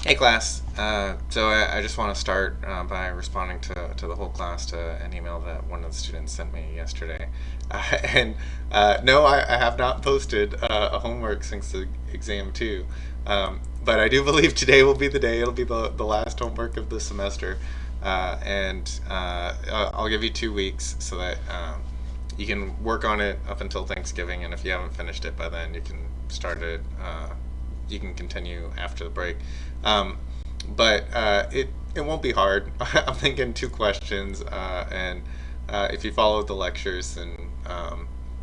Hey class. So I just want to start by responding to the whole class to an email that one of the students sent me yesterday. And no, I have not posted a homework since the exam two. But I do believe today will be the day. It'll be the last homework of the semester. And I'll give you 2 weeks so that you can work on it up until Thanksgiving. And if you haven't finished it by then, you can start it. You can continue after the break. Um, but it won't be hard. I'm thinking 2 questions, and if you follow the lectures, then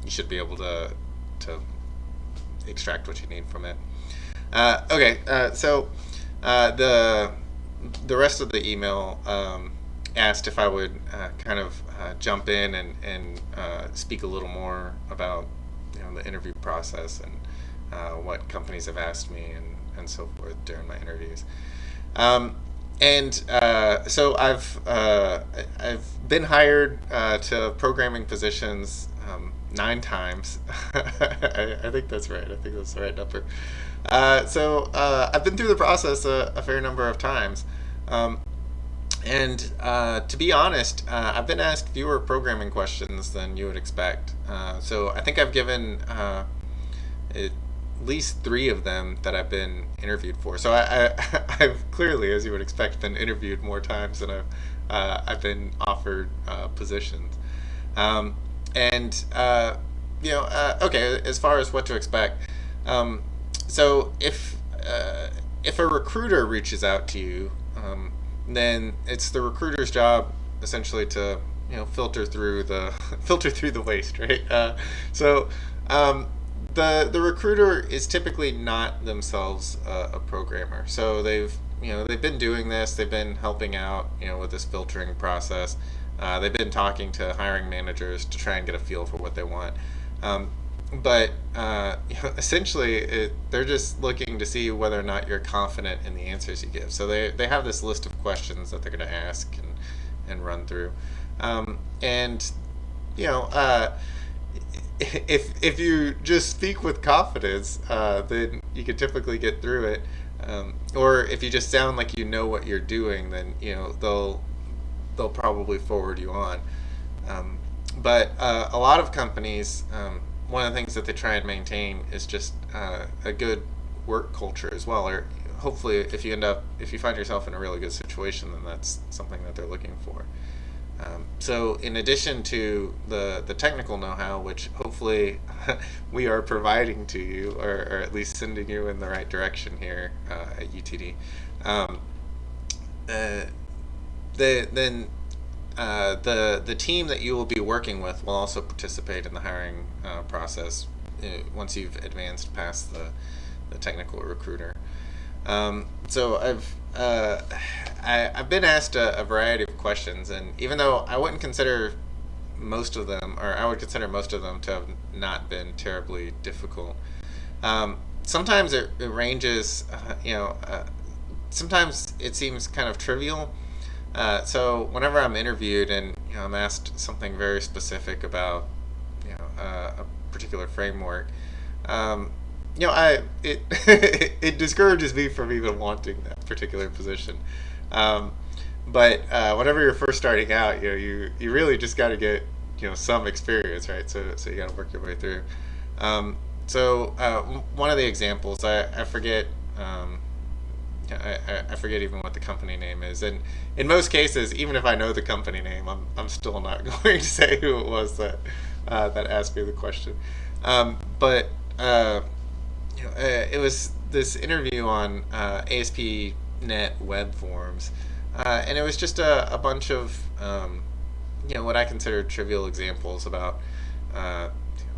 you should be able to extract what you need from it. Okay, so the rest of the email asked if I would kind of jump in and speak a little more about the interview process and what companies have asked me and so forth during my interviews. And so I've been hired to programming positions 9 times. I think that's right. I think that's the right number. So I've been through the process a fair number of times. Um, and to be honest, I've been asked fewer programming questions than you would expect. So I think I've given at least 3 of them that I've been interviewed for. So I've clearly, as you would expect, been interviewed more times than I've been offered positions. Um, and okay, as far as what to expect, um, so if a recruiter reaches out to you, then it's the recruiter's job essentially to filter through the filter through the waste, right? So um, the recruiter is typically not themselves a programmer, so they've been doing this, they've been helping out with this filtering process. They've been talking to hiring managers to try and get a feel for what they want. Um, but essentially, they're just looking to see whether or not you're confident in the answers you give. So they have this list of questions that they're going to ask and run through. And you know, uh, if you just speak with confidence, then you can typically get through it. Or if you just sound like you know what you're doing, then they'll probably forward you on. But a lot of companies, one of the things that they try and maintain is just a good work culture as well. Or hopefully, if you find yourself in a really good situation, then that's something that they're looking for. So, in addition to the technical know-how, which hopefully we are providing to you, or at least sending you in the right direction here at UTD, um, uh, then the team that you will be working with will also participate in the hiring process once you've advanced past the technical recruiter. So I've been asked a variety of questions, and even though I wouldn't consider most of them, or I would consider most of them to have not been terribly difficult. Sometimes it ranges, sometimes it seems kind of trivial. So whenever I'm interviewed and I'm asked something very specific about a particular framework, um, I it it discourages me from even wanting that particular position. Um, but whenever you're first starting out, you really just got to get some experience, right? So you got to work your way through. So one of the examples, I forget. I forget even what the company name is, and in most cases, even if I know the company name, I'm still not going to say who it was that asked me the question. But it was this interview on ASP.NET web forms, and it was just a bunch of what I consider trivial examples about uh,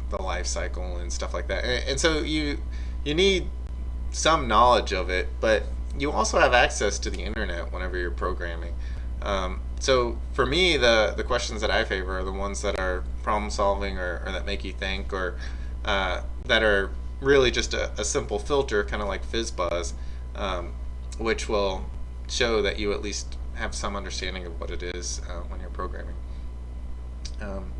the life cycle and stuff like that. And so you need some knowledge of it, but you also have access to the internet whenever you're programming. So for me, the questions that I favor are the ones that are problem solving, or that make you think, or that are really just a simple filter, kind of like FizzBuzz, which will show that you at least have some understanding of what it is when you're programming. Um,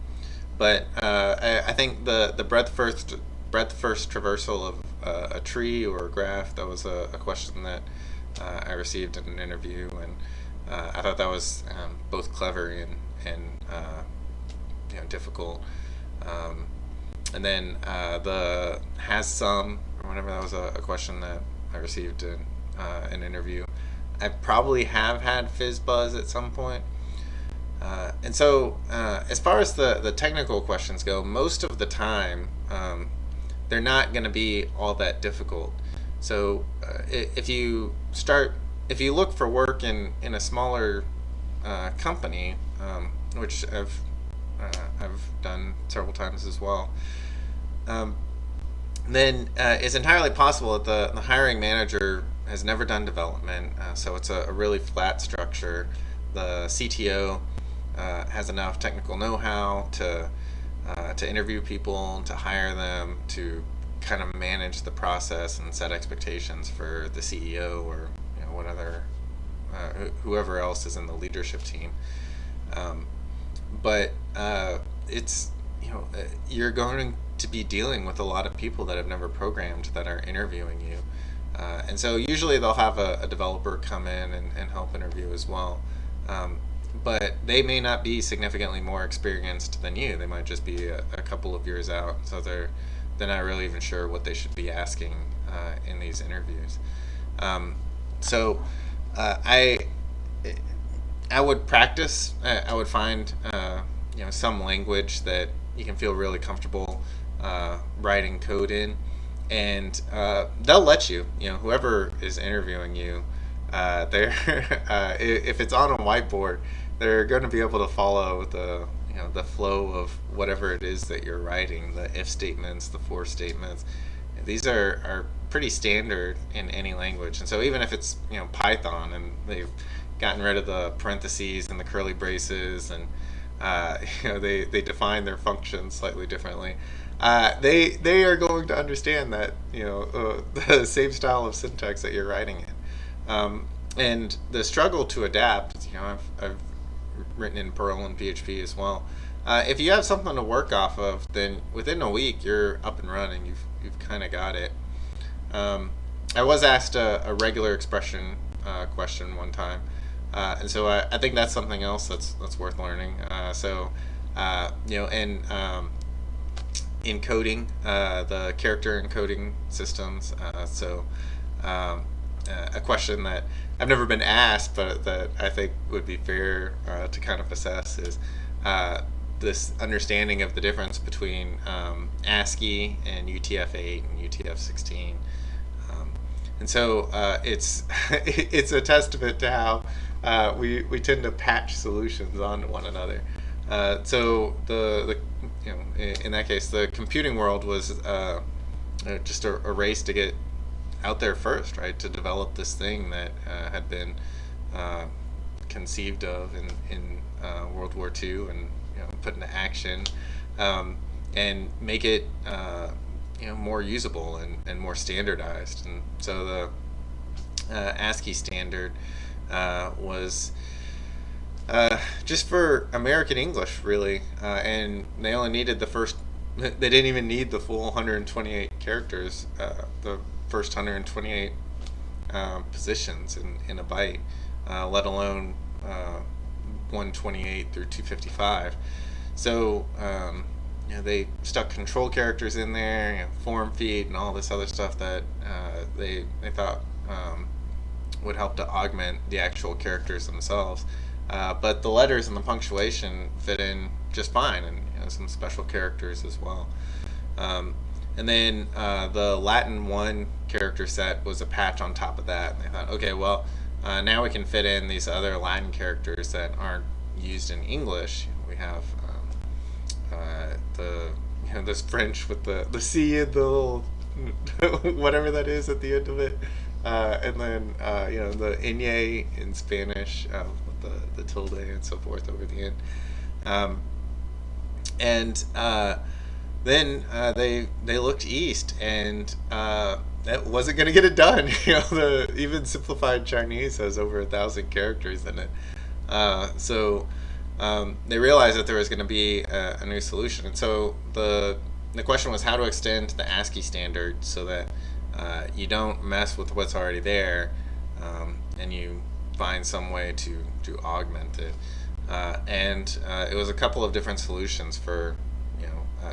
but I think the breadth first traversal of a tree or a graph, that was a question that I received in an interview, and I thought that was both clever and difficult. And then the has some or whatever, that was a question that I received in an interview. I probably have had FizzBuzz at some point. And so as far as the technical questions go, most of the time they're not going to be all that difficult. So if you look for work in a smaller company, which I've done several times as well, then it's entirely possible that the hiring manager has never done development, so it's a really flat structure. The CTO has enough technical know-how to interview people, to hire them, to kind of manage the process and set expectations for the CEO or what other whoever else is in the leadership team. But it's you're going to be dealing with a lot of people that have never programmed that are interviewing you, and so usually they'll have a developer come in and help interview as well. But they may not be significantly more experienced than you. They might just be a couple of years out, so they're not really even sure what they should be asking in these interviews. So I would practice. I would find some language that you can feel really comfortable writing code in, and they'll let you. Whoever is interviewing you, they're if it's on a whiteboard, they're going to be able to follow the flow of whatever it is that you're writing, the if statements, the for statements. These are pretty standard in any language, and so even if it's Python and they've gotten rid of the parentheses and the curly braces, and they define their functions slightly differently, they are going to understand that the same style of syntax that you're writing in. And the struggle to adapt, I've written in Perl and PHP as well. If you have something to work off of, then within a week you're up and running. You've kind of got it. I was asked a regular expression question one time, and so I think that's something else that's worth learning. Encoding, the character encoding systems. A question that I've never been asked, but that I think would be fair to kind of assess is this understanding of the difference between ASCII and UTF-8 and UTF-16. And so it's it's a testament to how we tend to patch solutions onto one another. So in that case, the computing world was just a race to get out there first, right? To develop this thing that had been conceived of in World War II and put into action, and make it more usable and more standardized. And so the Ascii Standard was just for American English, really, and they only needed they didn't even need the full 128 characters, the first 128 positions in a byte, let alone 128 through 255. So they stuck control characters in there, form feed, and all this other stuff that they thought would help to augment the actual characters themselves. But the letters and the punctuation fit in just fine, and some special characters as well. And then the Latin 1 character set was a patch on top of that, and they thought, okay, well, now we can fit in these other Latin characters that aren't used in English. We have this French with the C and the little whatever that is at the end of it, and then the ñ in Spanish with the tilde and so forth over the end, and then they looked east, and that wasn't going to get it done. The even simplified Chinese has over 1,000 characters in it, so they realized that there was going to be a new solution. And so the question was how to extend the ASCII standard so that you don't mess with what's already there, and you find some way to augment it. And it was a couple of different solutions for,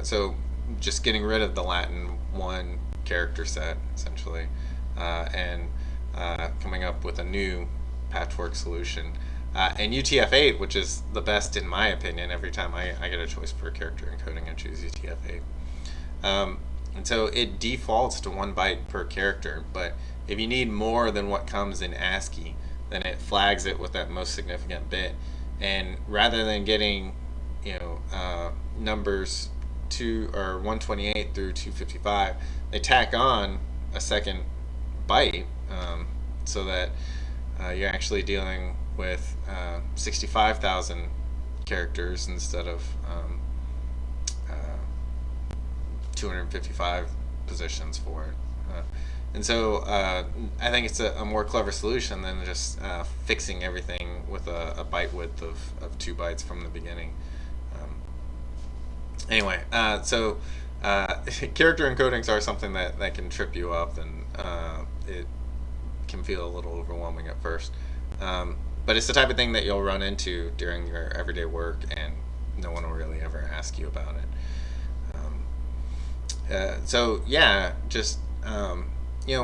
so just getting rid of the Latin 1 character set, essentially, and coming up with a new patchwork solution. And UTF-8, which is the best in my opinion. Every time I get a choice for a character encoding, I choose UTF-8. And so it defaults to 1 byte per character, but if you need more than what comes in ASCII, then it flags it with that most significant bit. And rather than getting, numbers 128 through 255, they tack on a second byte, so that you're actually dealing with 65,000 characters instead of 255 positions for it. And so I think it's a more clever solution than just fixing everything with a byte width of 2 bytes from the beginning. Anyway, so character encodings are something that can trip you up, and it can feel a little overwhelming at first. But it's the type of thing that you'll run into during your everyday work, and no one will really ever ask you about it. So yeah, just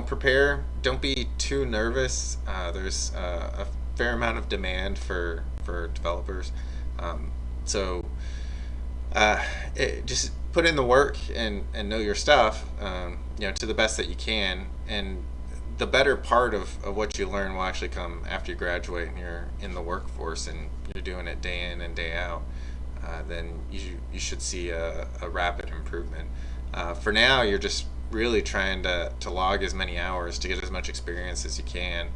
prepare. Don't be too nervous. There's a fair amount of demand for developers. So just put in the work and know your stuff, to the best that you can. And the better part of what you learn will actually come after you graduate and you're in the workforce and you're doing it day in and day out. Then you should see a rapid improvement. For now, you're just really trying to log as many hours to get as much experience as you can.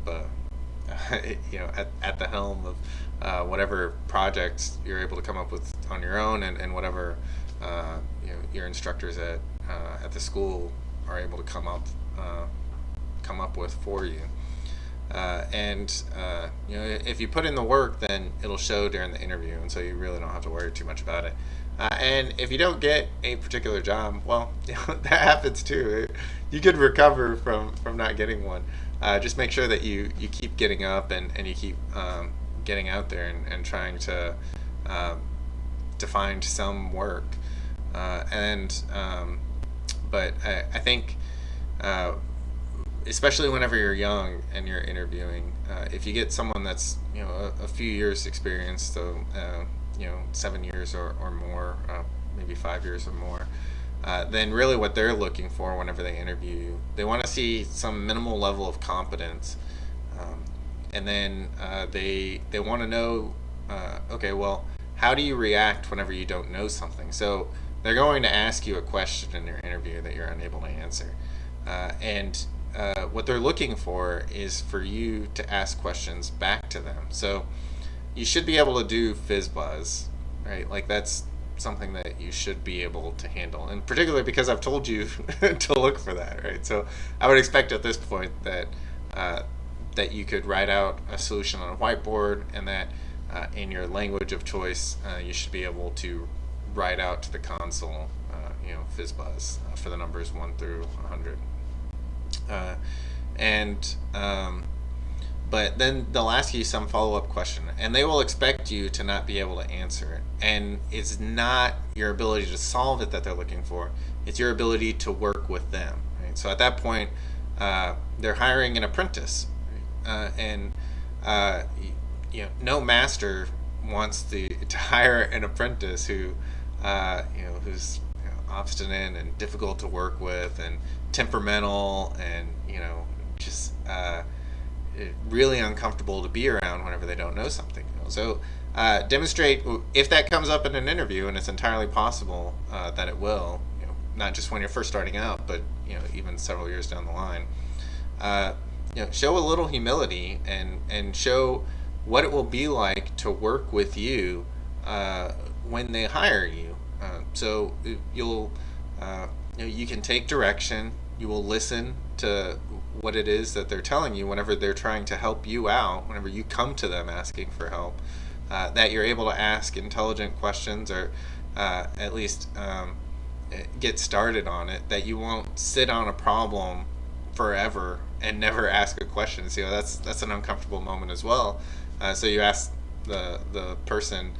But at the helm of whatever projects you're able to come up with on your own, and whatever your instructors at the school are able to come up with for you. If you put in the work, then it'll show during the interview, and so you really don't have to worry too much about it. And if you don't get a particular job, well, that happens too. You could recover from not getting one. Just make sure that you keep getting up and you keep getting out there and trying to find some work. But I think, especially whenever you're young and you're interviewing, if you get someone that's a few years experience, so 7 years or more, maybe 5 years or more, then really what they're looking for whenever they interview you, they want to see some minimal level of competence, and then they want to know, okay, well, how do you react whenever you don't know something? So they're going to ask you a question in your interview that you're unable to answer, and what they're looking for is for you to ask questions back to them. So you should be able to do FizzBuzz, right? Like, that's something that you should be able to handle, and particularly because I've told you to look for that, right? So I would expect at this point that that you could write out a solution on a whiteboard, and that in your language of choice, you should be able to write out to the console, FizzBuzz for the numbers 1 through 100. But then they'll ask you some follow-up question, and they will expect you to not be able to answer it. And it's not your ability to solve it that they're looking for; it's your ability to work with them. Right? So at that point, they're hiring an apprentice, no master wants to hire an apprentice who's obstinate and difficult to work with and temperamental and just really uncomfortable to be around whenever they don't know something. So demonstrate, if that comes up in an interview, and it's entirely possible that it will, not just when you're first starting out, but even several years down the line. Show a little humility and show what it will be like to work with you when they hire you. So you'll you can take direction. You will listen to what it is that they're telling you whenever they're trying to help you out, whenever you come to them asking for help, that you're able to ask intelligent questions, or at least get started on it, that you won't sit on a problem forever and never ask a question. So that's an uncomfortable moment as well. So you ask the person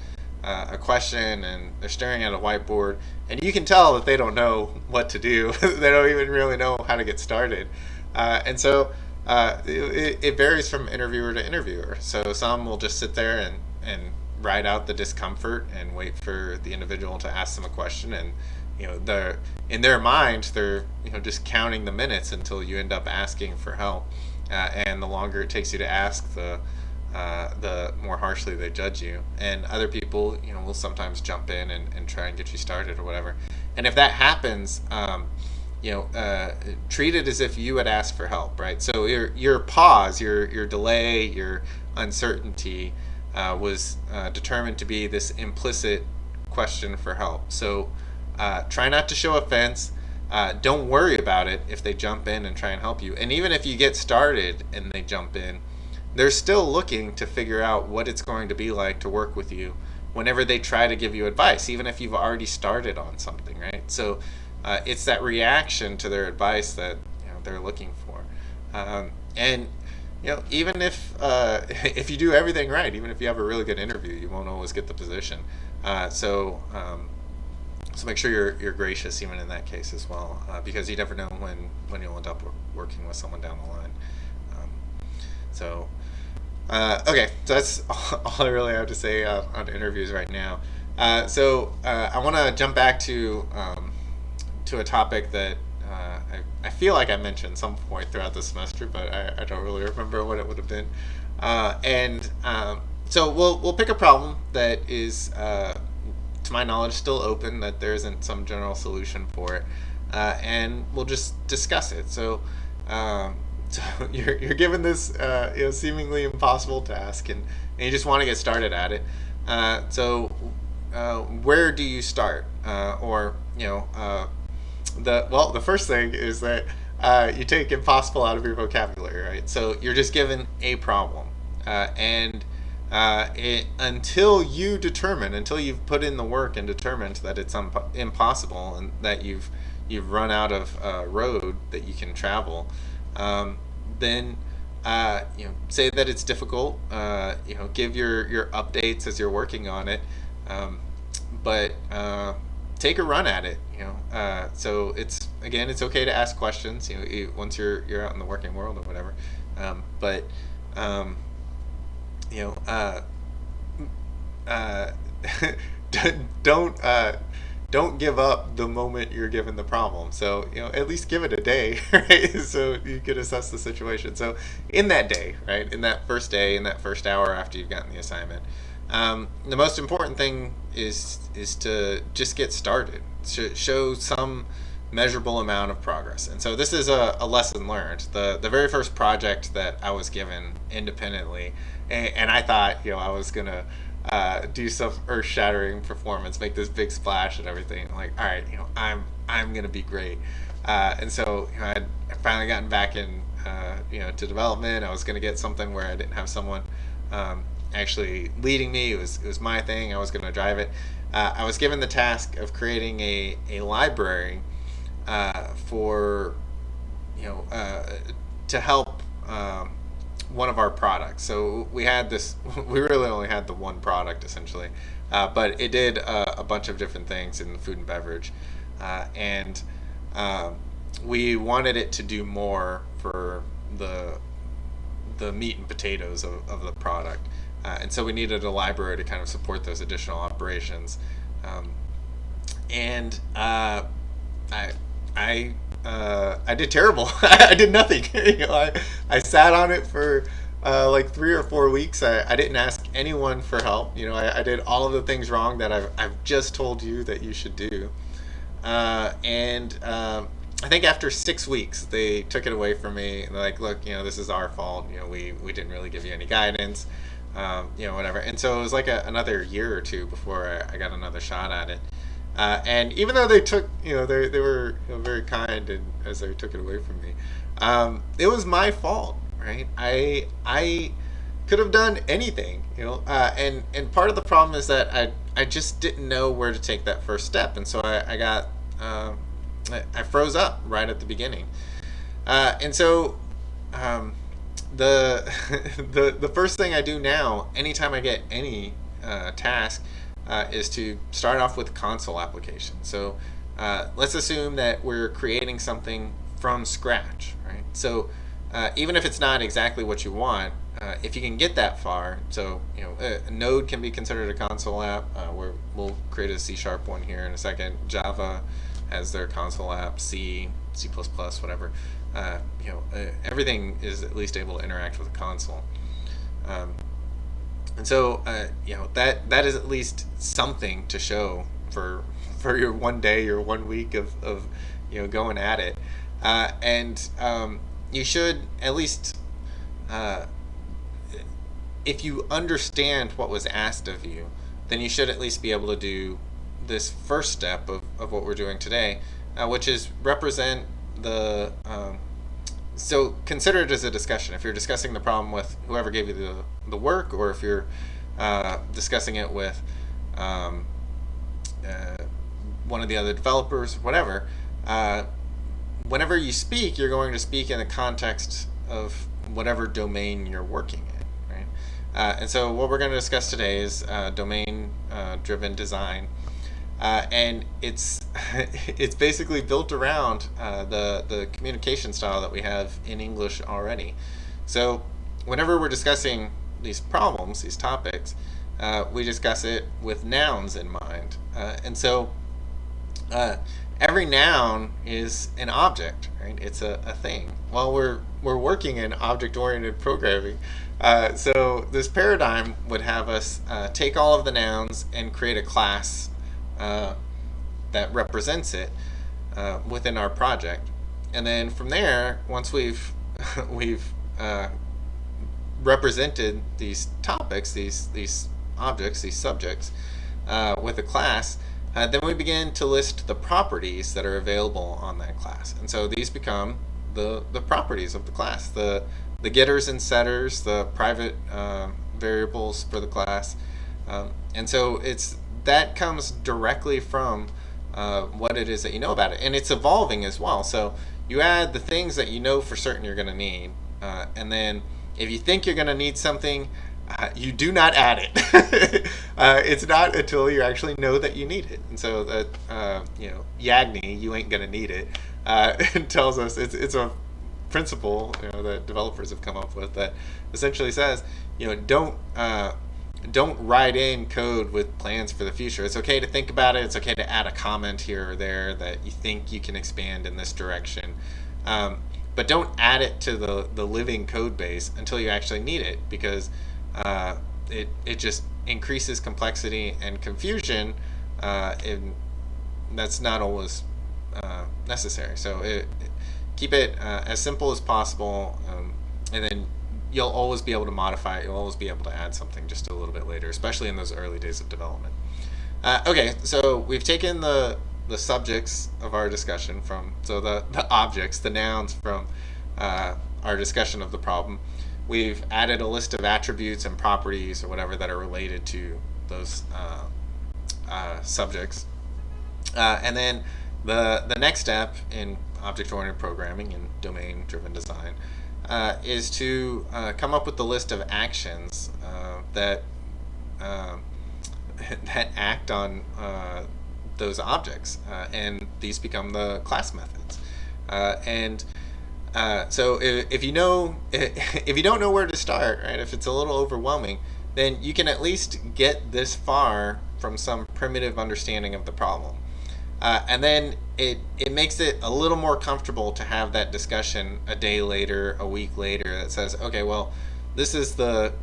a question, and they're staring at a whiteboard, and you can tell that they don't know what to do. They don't even really know how to get started. And so it varies from interviewer to interviewer. So some will just sit there and ride out the discomfort and wait for the individual to ask them a question, and they're in their mind they're just counting the minutes until you end up asking for help, and the longer it takes you to ask, the more harshly they judge you. And other people will sometimes jump in and try and get you started or whatever. And if that happens, treat it as if you had asked for help, right? So your pause, your delay, your uncertainty was determined to be this implicit question for help. So try not to show offense. Don't worry about it if they jump in and try and help you. And even if you get started and they jump in, they're still looking to figure out what it's going to be like to work with you whenever they try to give you advice, even if you've already started on something, right? So it's that reaction to their advice that they're looking for. And even if you do everything right, even if you have a really good interview, you won't always get the position. So make sure you're gracious even in that case as well, because you never know when you'll end up working with someone down the line. Okay, so that's all I really have to say on interviews right now. So I want to jump back to a topic that I feel like I mentioned some point throughout the semester, but I don't really remember what it would have been. So we'll pick a problem that is, to my knowledge, still open, that there isn't some general solution for it, and we'll just discuss it. So you're given this seemingly impossible task, and you just want to get started at it. So where do you start? The first thing is that you take impossible out of your vocabulary, right? So you're just given a problem, and until you've put in the work and determined that it's impossible and that you've run out of road that you can travel, then say that it's difficult. Give your updates as you're working on it, but take a run at it. So it's okay to ask questions. Once you're out in the working world or whatever, but don't give up the moment you're given the problem. So at least give it a day, right? So you can assess the situation. So in that day, right, in that first day, in that first hour after you've gotten the assignment, the most important thing is to just get started. Show some measurable amount of progress. And so this is a lesson learned. The very first project that I was given independently, and I thought I was gonna do some earth-shattering performance, make this big splash and everything. I'm like, all right, I'm gonna be great. And so I'd finally gotten back in to development. I was gonna get something where I didn't have someone actually leading me. It was my thing. I was gonna drive it. I was given the task of creating a library for to help one of our products. So we really only had the one product essentially, but it did a bunch of different things in the food and beverage, and we wanted it to do more for the meat and potatoes of the product, and so we needed a library to kind of support those additional operations. And I did terrible. I did nothing. I sat on it for like 3 or 4 weeks. I didn't ask anyone for help. I did all of the things wrong that I've just told you that you should do. And I think after 6 weeks, they took it away from me. And they're like, look, this is our fault. We didn't really give you any guidance. Whatever. And so it was like another year or two before I got another shot at it. And even though they took, they were very kind, and as they took it away from me, it was my fault, right? I could have done anything, and part of the problem is that I just didn't know where to take that first step, and so I froze up right at the beginning. And so the, the first thing I do now, anytime I get any task, is to start off with console application. So let's assume that we're creating something from scratch, right? So even if it's not exactly what you want, if you can get that far, so a Node can be considered a console app. We'll create a C# one here in a second. Java has their console app, C++, whatever. Everything is at least able to interact with a console. And so that is at least something to show for your one day or 1 week of going at it. And you should at least, if you understand what was asked of you, then you should at least be able to do this first step of what we're doing today, which is represent the so consider it as a discussion. If you're discussing the problem with whoever gave you the work, or if you're discussing it with one of the other developers, whatever, whenever you speak, you're going to speak in the context of whatever domain you're working in, right? And so what we're going to discuss today is domain-driven design. And it's basically built around the communication style that we have in English already. So whenever we're discussing these problems, these topics, we discuss it with nouns in mind. And so every noun is an object, right? It's a thing. Well, we're working in object-oriented programming. So this paradigm would have us take all of the nouns and create a class that represents it within our project, and then from there, once we've represented these topics, these objects, these subjects with a class, then we begin to list the properties that are available on that class, and so these become the properties of the class, the getters and setters, the private variables for the class, and so that comes directly from what it is that you know about it, and it's evolving as well. So you add the things that you know for certain you're going to need, and then if you think you're going to need something, you do not add it. It's not until you actually know that you need it, and so that Yagni, you ain't going to need it, it tells us it's a principle that developers have come up with that essentially says don't write in code with plans for the future. It's okay to think about it. It's okay to add a comment here or there that you think you can expand in this direction. But don't add it to the living code base until you actually need it, because it just increases complexity and confusion, and that's not always necessary. So keep it as simple as possible, and then you'll always be able to modify it. You'll always be able to add something just a little bit later, especially in those early days of development. Okay, so we've taken the subjects of our discussion the objects, the nouns from our discussion of the problem. We've added a list of attributes and properties or whatever that are related to those subjects. And then the next step in object-oriented programming and domain-driven design is to come up with the list of actions that act on those objects, and these become the class methods. So if you don't know where to start, right? If it's a little overwhelming, then you can at least get this far from some primitive understanding of the problem. And then it makes it a little more comfortable to have that discussion a day later, a week later, that says, okay, well, this is the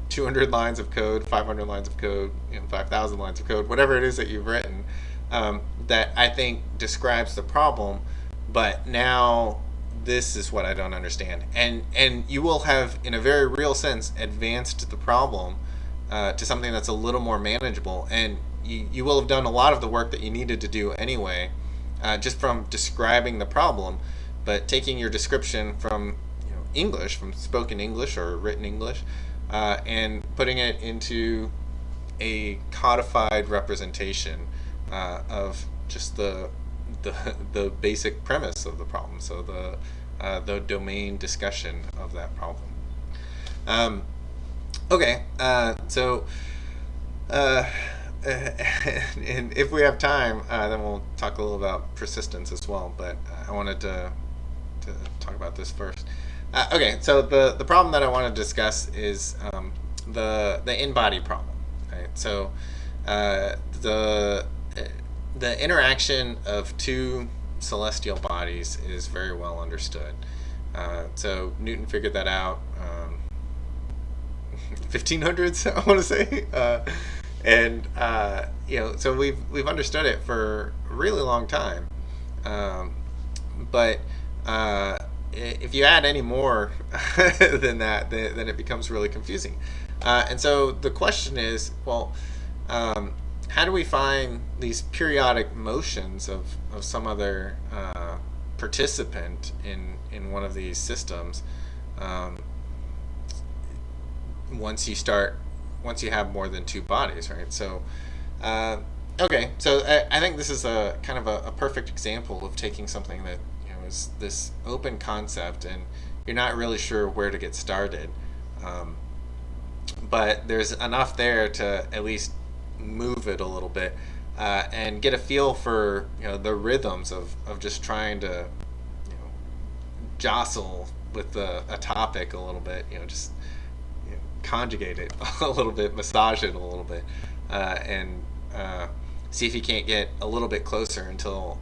200 lines of code, 500 lines of code, 5,000 lines of code, whatever it is that you've written, that I think describes the problem, but now this is what I don't understand. And you will have, in a very real sense, advanced the problem to something that's a little more manageable, and you will have done a lot of the work that you needed to do anyway, just from describing the problem, but taking your description from English, from spoken English or written English, and putting it into a codified representation of just the basic premise of the problem. So the domain discussion of that problem. Okay, so and if we have time, then we'll talk a little about persistence as well. But I wanted to talk about this first. Okay, so the problem that I want to discuss is the in-body problem. Right? So the interaction of two celestial bodies is very well understood. So Newton figured that out 1500s, I want to say, and so we've understood it for a really long time, but if you add any more than that, then it becomes really confusing. And so the question is, well, how do we find these periodic motions of some other participant in one of these systems once you have more than two bodies, right? So okay, so I think this is a kind of a perfect example of taking something that is this open concept and you're not really sure where to get started, but there's enough there to at least move it a little bit and get a feel for the rhythms of just trying to jostle with a topic a little bit, just conjugate it a little bit, massage it a little bit, and see if you can't get a little bit closer until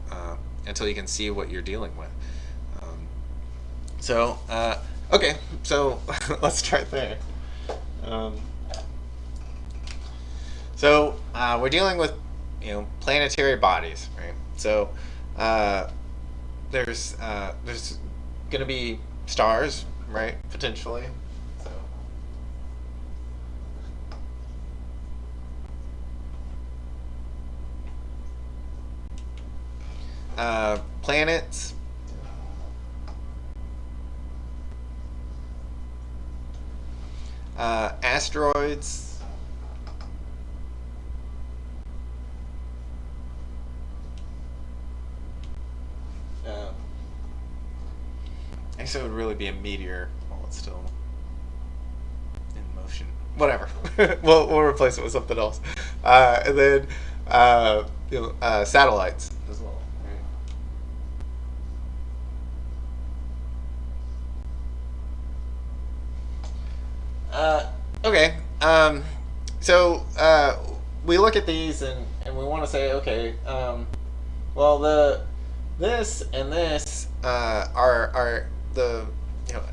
you can see what you're dealing with. Okay, so let's start there. So we're dealing with planetary bodies, right? So there's going to be stars, right? Potentially. So planets. Asteroids. I guess it would really be a meteor while it's still in motion. Whatever. we'll replace it with something else. And then satellites as well. Okay. So we look at these and we want to say, okay, well, this and this are the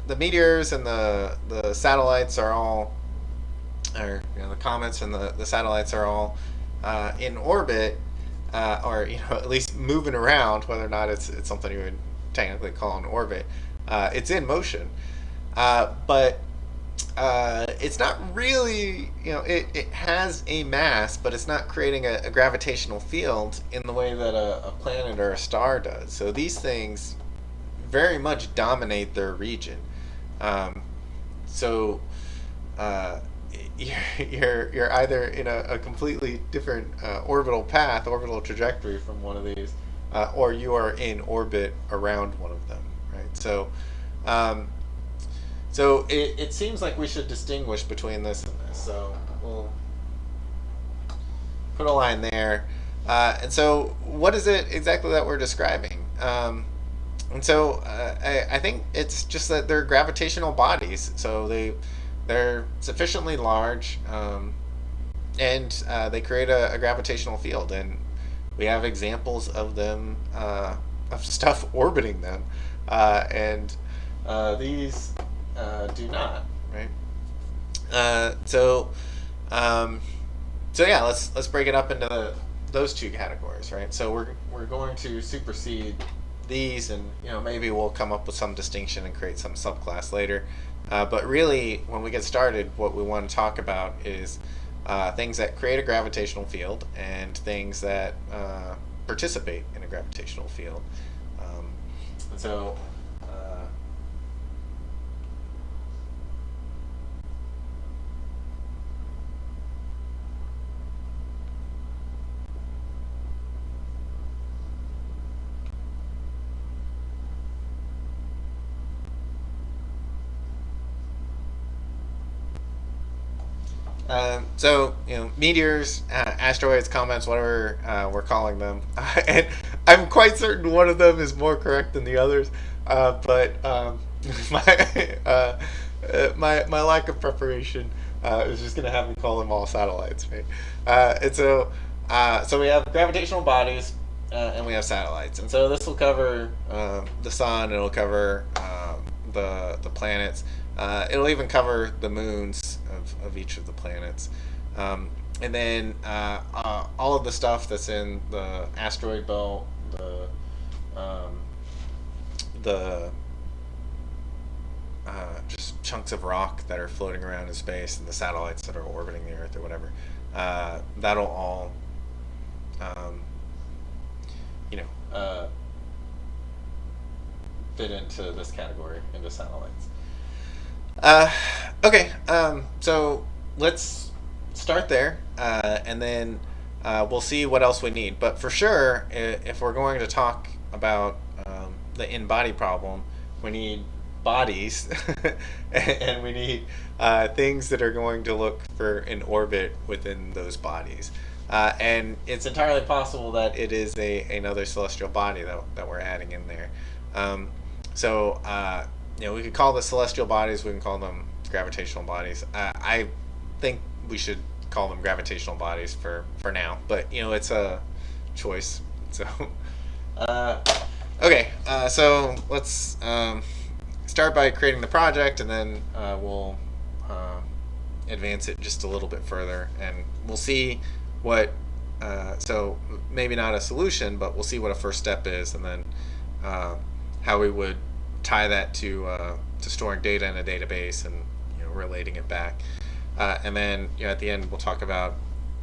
the meteors and the satellites are all, or the comets and the satellites are all in orbit, or at least moving around. Whether or not it's something you would technically call an orbit, it's in motion, but it's not really, it has a mass, but it's not creating a gravitational field in the way that a planet or a star does. So these things very much dominate their region. So you're either in a completely different orbital trajectory from one of these, or you are in orbit around one of them, right? So so it seems like we should distinguish between this and this. So we'll put a line there. And so what is it exactly that we're describing? And so I think it's just that they're gravitational bodies. So they're sufficiently large, and they create a gravitational field. And we have examples of them, of stuff orbiting them. And these do not, right? So yeah, let's break it up into those two categories, right? So we're going to supersede these, and maybe we'll come up with some distinction and create some subclass later. But really, when we get started, what we want to talk about is things that create a gravitational field and things that participate in a gravitational field. And so So, meteors, asteroids, comets, whatever we're calling them, and I'm quite certain one of them is more correct than the others. But my, my lack of preparation is just gonna have me call them all satellites, right? And so, so we have gravitational bodies, and we have satellites, and so this will cover the sun. It'll cover the planets. It'll even cover the moons of each of the planets. And then all of the stuff that's in the asteroid belt, the just chunks of rock that are floating around in space, and the satellites that are orbiting the Earth or whatever, that'll all, um, you know, fit into this category, into satellites. Okay, so let's start there, and then we'll see what else we need. But for sure, if we're going to talk about the in-body problem, we need bodies, and we need things that are going to look for an orbit within those bodies. And it's entirely possible that it is another celestial body that we're adding in there. So we could call the celestial bodies, we can call them gravitational bodies. I think we should call them gravitational bodies for now, but it's a choice. So okay, so let's start by creating the project, and then we'll advance it just a little bit further, and we'll see what so maybe not a solution, but we'll see what a first step is, and then how we would tie that to storing data in a database and relating it back, and then at the end we'll talk about,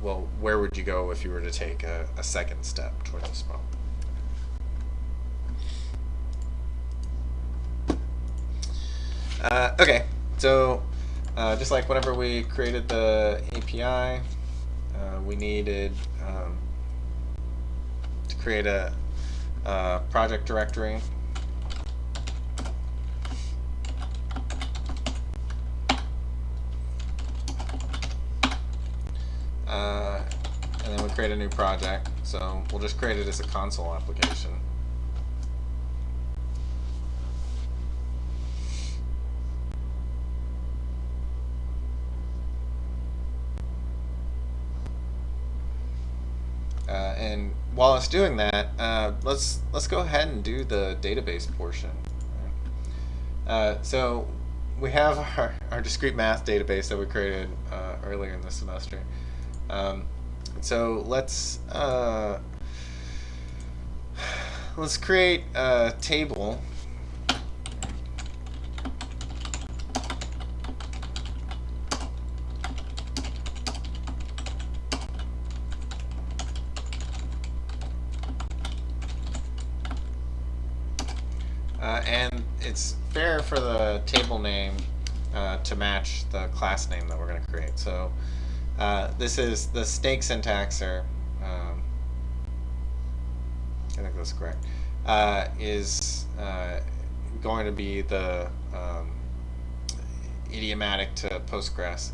well, where would you go if you were to take a second step towards this problem. Okay, so just like whenever we created the API, we needed to create a project directory. And then we create a new project, so we'll just create it as a console application. And while it's doing that, let's go ahead and do the database portion. So we have our discrete math database that we created earlier in the semester. So let's create a table. And it's fair for the table name to match the class name that we're going to create. So this is the snake syntax, or I think that's correct, is going to be the idiomatic to Postgres.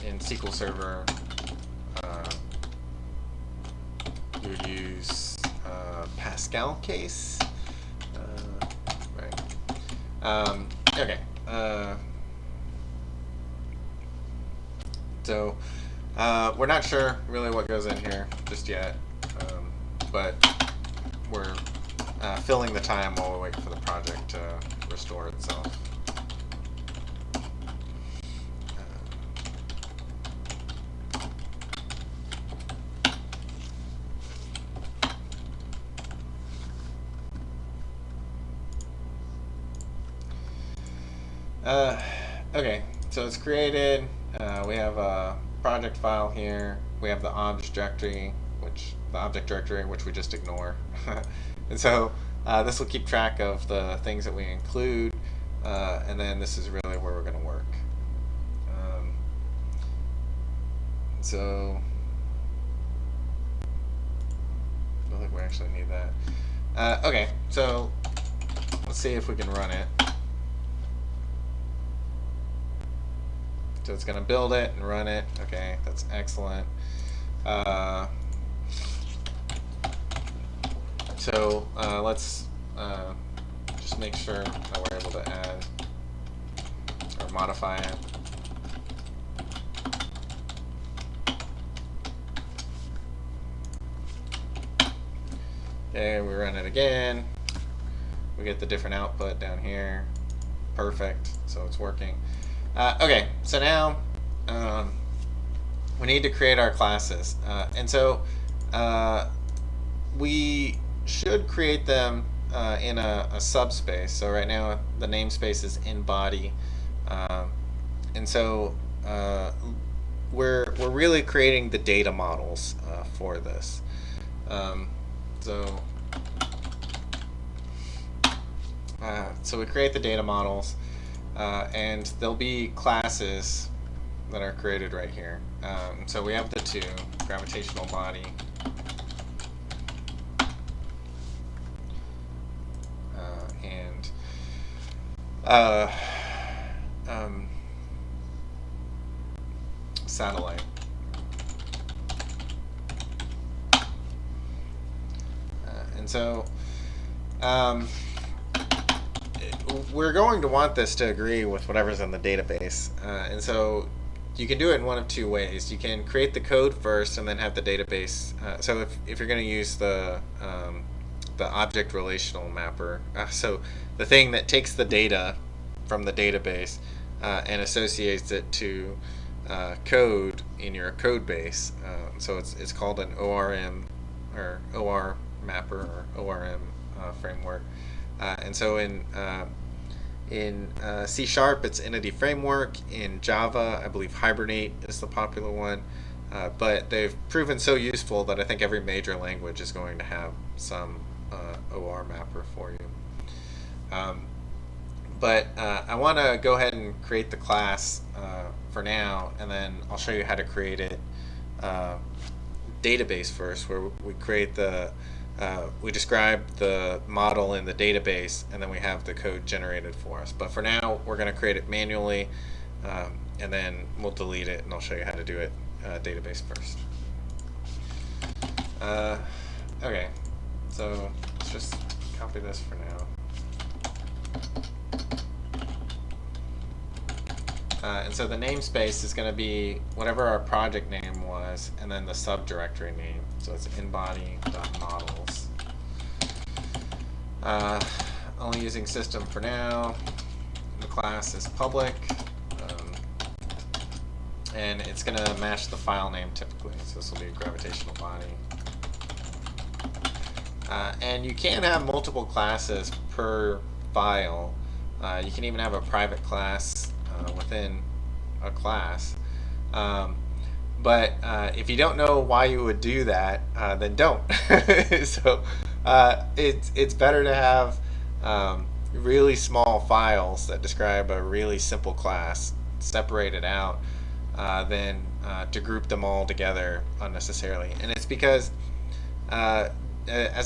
In SQL Server, you would use Pascal case. Right. Okay. So we're not sure really what goes in here just yet, but we're filling the time while we wait for the project to restore itself. Okay, so it's created. We have a project file here. We have the object directory, which we just ignore. And so this will keep track of the things that we include, and then this is really where we're going to work. So I don't think we actually need that. Okay, so let's see if we can run it. So it's going to build it and run it. Okay, that's excellent. So let's just make sure that we're able to add or modify it. Okay, we run it again. We get the different output down here. Perfect. So it's working. Okay, so now we need to create our classes. And so we should create them in a subspace. So right now the namespace is in body. And so we're really creating the data models for this. So we create the data models, and there'll be classes that are created right here. So we have the two, gravitational body and satellite. And so we're going to want this to agree with whatever's in the database. And so you can do it in one of two ways. You can create the code first and then have the database. So if you're going to use the object relational mapper, so the thing that takes the data from the database and associates it to code in your code base. So it's called an ORM or OR mapper or ORM framework. And so in C# it's Entity Framework. In Java, I believe Hibernate is the popular one. But they've proven so useful that I think every major language is going to have some OR mapper for you. But I want to go ahead and create the class for now, and then I'll show you how to create it database first, where we create the we describe the model in the database, and then we have the code generated for us. But for now, we're going to create it manually, and then we'll delete it, and I'll show you how to do it database first. Okay, so let's just copy this for now. And so the namespace is going to be whatever our project name was, and then the subdirectory name. So it's inbody.models. Only using system for now. The class is public. And it's going to match the file name typically. So this will be a gravitational body. And you can have multiple classes per file. You can even have a private class within a class. But if you don't know why you would do that, then don't. So it's better to have really small files that describe a really simple class separated out than to group them all together unnecessarily. And it's because, as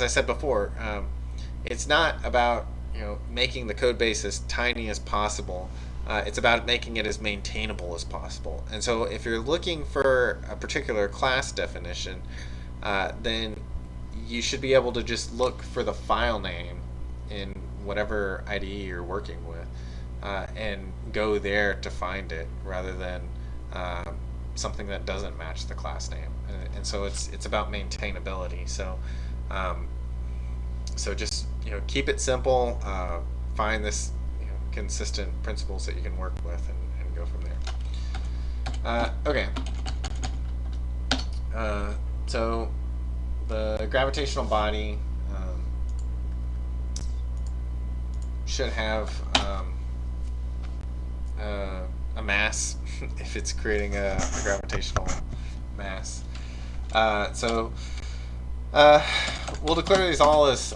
I said before, it's not about making the code base as tiny as possible. It's about making it as maintainable as possible. And so if you're looking for a particular class definition, then you should be able to just look for the file name in whatever IDE you're working with and go there to find it, rather than something that doesn't match the class name. And so it's about maintainability. So so just keep it simple, find this consistent principles that you can work with, and go from there. Okay. So the gravitational body should have a mass if it's creating a gravitational mass. So we'll declare these all as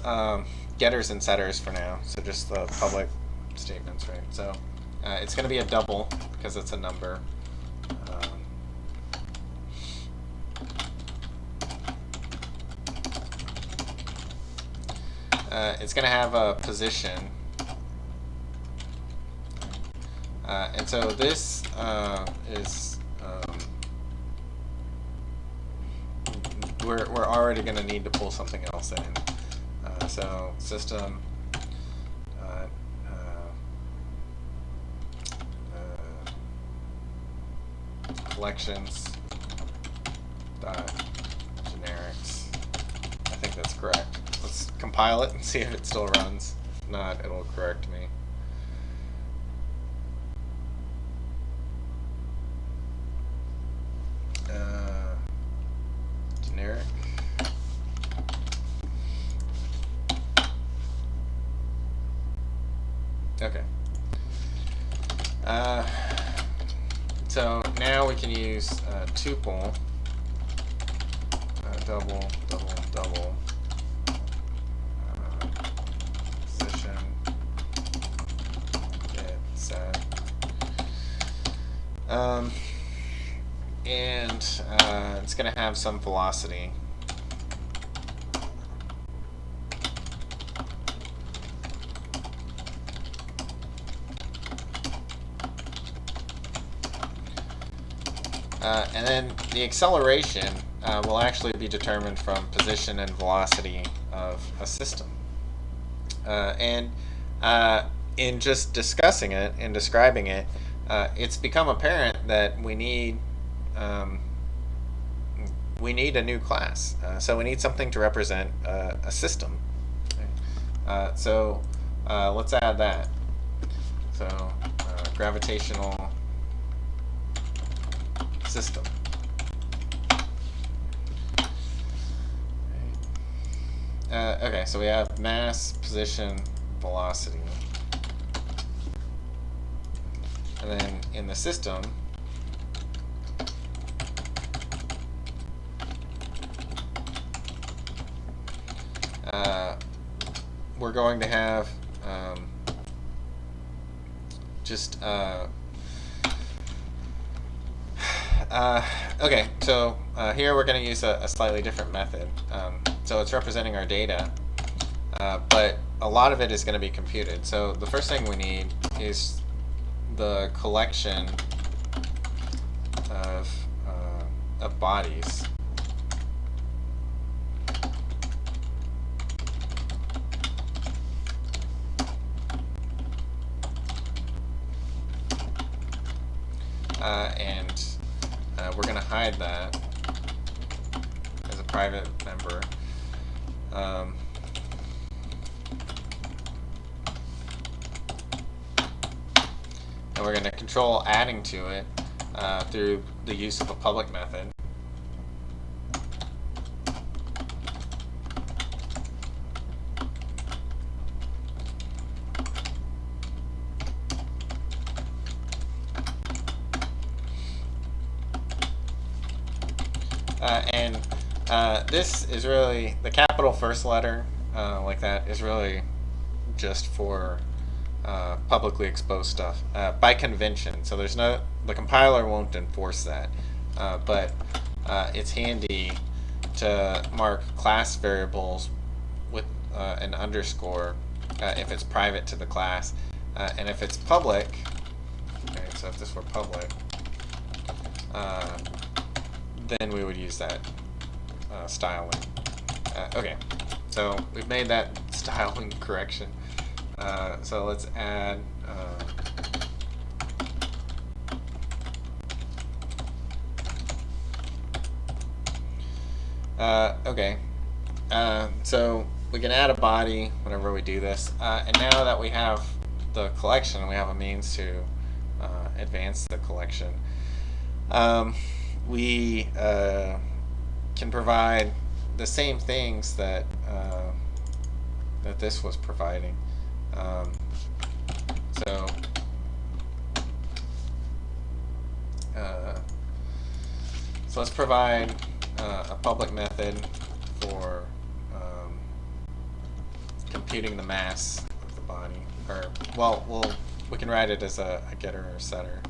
getters and setters for now. So just the public statements, right? So it's going to be a double because it's a number. It's going to have a position, And so this is we're already going to need to pull something else in. So system collections dot generics. I think that's correct. Let's compile it and see if it still runs. If not, it'll correct me. Generic. Okay. So now we can use tuple, double, position, get, set, and it's going to have some velocity. And then the acceleration will actually be determined from position and velocity of a system. And in just discussing it and describing it, it's become apparent that we need a new class. So we need something to represent a system. So let's add that. So gravitational system. Okay, so we have mass, position, velocity. And then in the system, we're going to have okay, so here we're going to use a slightly different method. So it's representing our data, but a lot of it is going to be computed. So the first thing we need is the collection of bodies. And we're going to hide that as a private member. And we're going to control adding to it through the use of a public method. And this is really, the capital first letter like that is really just for publicly exposed stuff by convention. So there's no, the compiler won't enforce that, but it's handy to mark class variables with an underscore if it's private to the class, and if it's public. Okay, so if this were public, then we would use that styling. Okay, so we've made that styling correction. So let's add okay, so we can add a body whenever we do this, and now that we have the collection, we have a means to advance the collection. We can provide the same things that that this was providing. So let's provide a public method for computing the mass of the body, or well, we can write it as a getter or setter.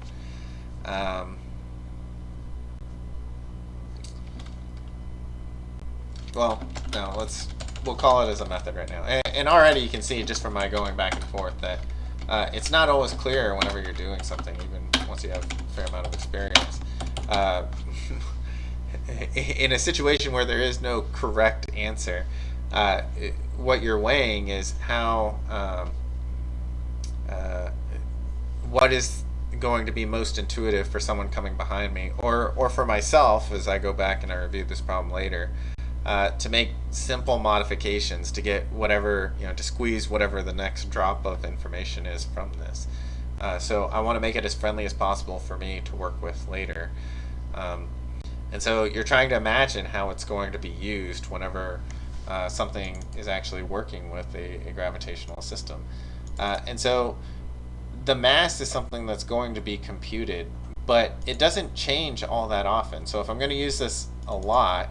Well, no, we'll call it as a method right now. And already you can see just from my going back and forth that it's not always clear whenever you're doing something, even once you have a fair amount of experience. Uh, in a situation where there is no correct answer, what you're weighing is how what is going to be most intuitive for someone coming behind me, or for myself as I go back and I review this problem later, to make simple modifications to get whatever, to squeeze whatever the next drop of information is from this. So I want to make it as friendly as possible for me to work with later. And so you're trying to imagine how it's going to be used whenever something is actually working with a gravitational system. And so the mass is something that's going to be computed, but it doesn't change all that often. So if I'm going to use this a lot,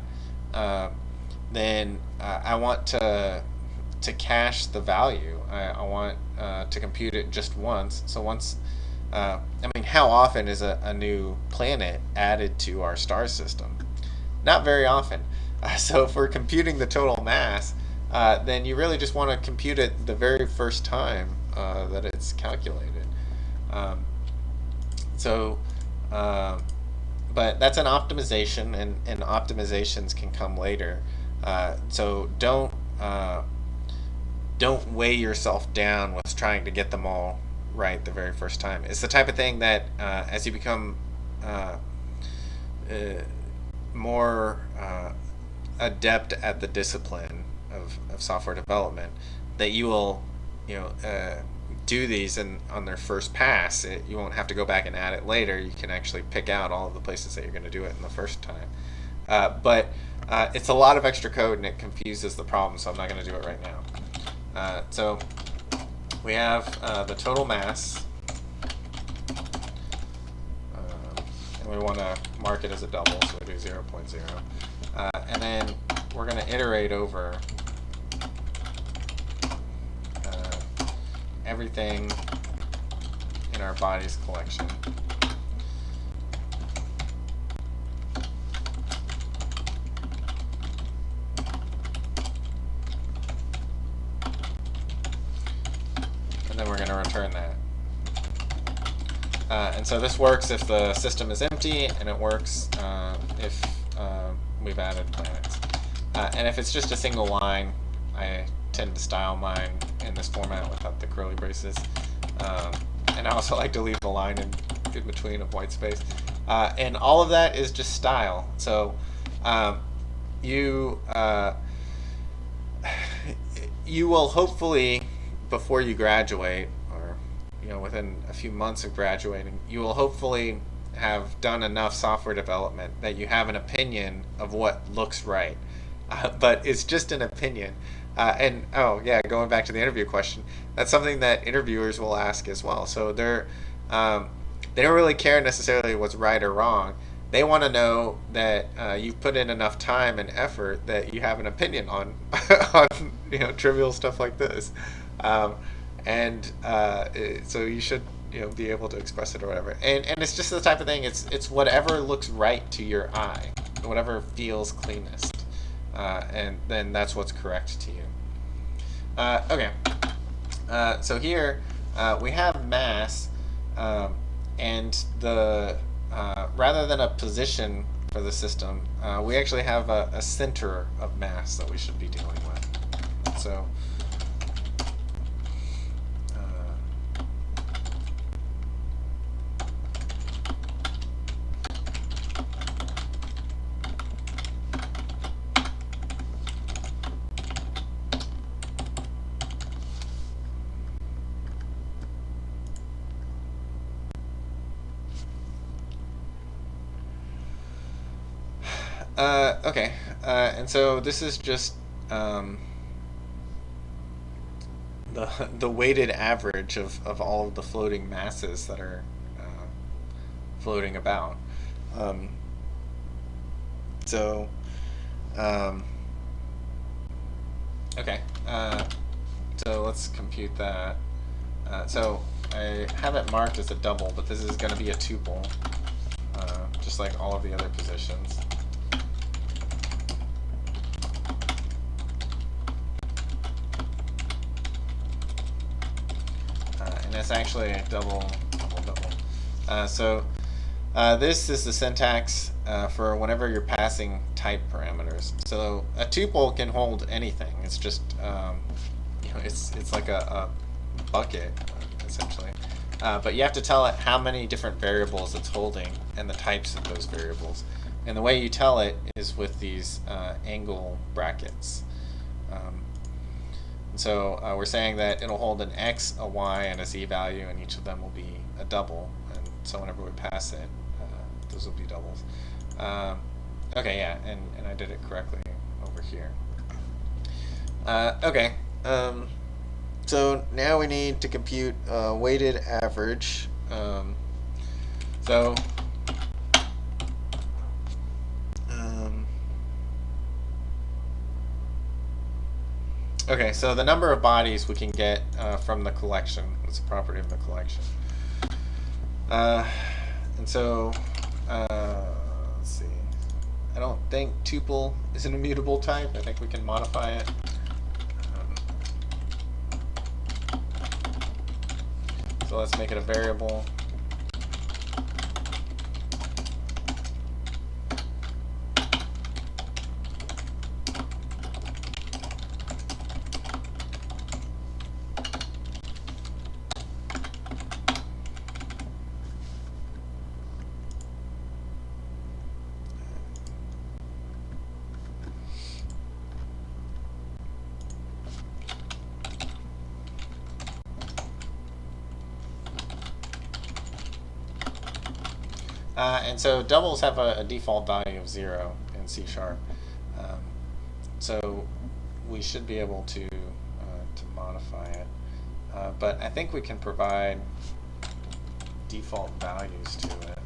then I want to cache the value. I want to compute it just once. So once, how often is a new planet added to our star system? Not very often. So if we're computing the total mass, then you really just want to compute it the very first time that it's calculated. But that's an optimization, and optimizations can come later. So don't weigh yourself down with trying to get them all right the very first time. It's the type of thing that as you become more adept at the discipline of software development, that you will do these on their first pass. You won't have to go back and add it later. You can actually pick out all of the places that you're going to do it in the first time. But it's a lot of extra code, and it confuses the problem, so I'm not going to do it right now. So we have the total mass, and we want to mark it as a double, so we do 0.0. And then we're going to iterate over everything in our bodies collection. And then we're going to return that. And so this works if the system is empty, and it works if we've added planets. And if it's just a single line, I tend to style mine in this format without the curly braces. And I also like to leave the line in between of white space. And all of that is just style. So you will hopefully, before you graduate, or within a few months of graduating, you will hopefully have done enough software development that you have an opinion of what looks right. But it's just an opinion. And going back to the interview question, that's something that interviewers will ask as well. So they don't really care necessarily what's right or wrong. They want to know that you've put in enough time and effort that you have an opinion on trivial stuff like this. So you should be able to express it or whatever. And it's just the type of thing. It's whatever looks right to your eye, whatever feels cleanest. And then that's what's correct to you. Okay. So here we have mass, and the rather than a position for the system, we actually have a center of mass that we should be dealing with. So okay, and so this is just the weighted average of all of the floating masses that are floating about. Okay, so let's compute that. So I have it marked as a double, but this is going to be a tuple, just like all of the other positions. and it's actually a double. So this is the syntax for whenever you're passing type parameters. So a tuple can hold anything. It's just it's like a bucket essentially. But you have to tell it how many different variables it's holding and the types of those variables. And the way you tell it is with these angle brackets. So we're saying that it'll hold an x, a y, and a z value, and each of them will be a double. And so whenever we pass it, those will be doubles. Okay, yeah, and I did it correctly over here. Okay, so now we need to compute weighted average. Okay, so the number of bodies we can get from the collection. It's a property of the collection. And so, let's see. I don't think tuple is an immutable type. I think we can modify it. So let's make it a variable. And so doubles have a default value of 0 in C#. So we should be able to modify it. But I think we can provide default values to it.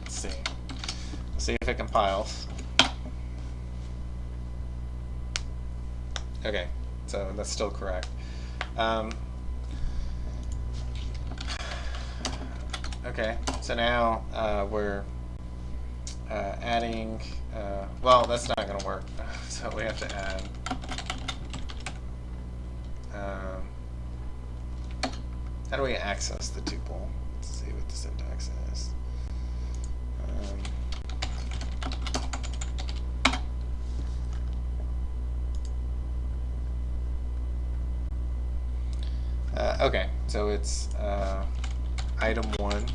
Let's see. Let's see if it compiles. Okay, so that's still correct. Okay, so now we're adding, well, that's not going to work, so we have to add, how do we access the tuple? Let's see what the syntax is. Okay, so it's item 1.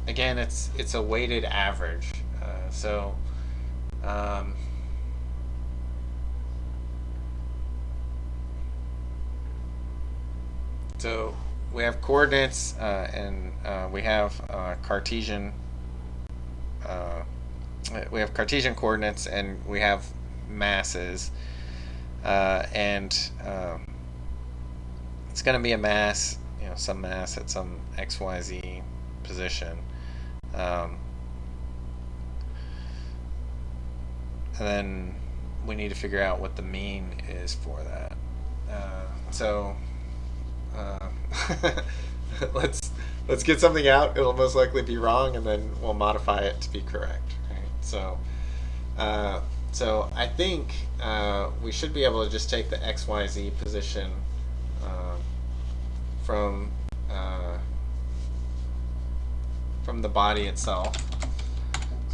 Again, it's a weighted average. So we have coordinates and we have Cartesian. We have Cartesian coordinates and we have masses, and it's going to be a mass, some mass at some XYZ position, and then we need to figure out what the mean is for that. Let's get something out. It'll most likely be wrong, and then we'll modify it to be correct. Right? So I think we should be able to just take the XYZ position from the body itself.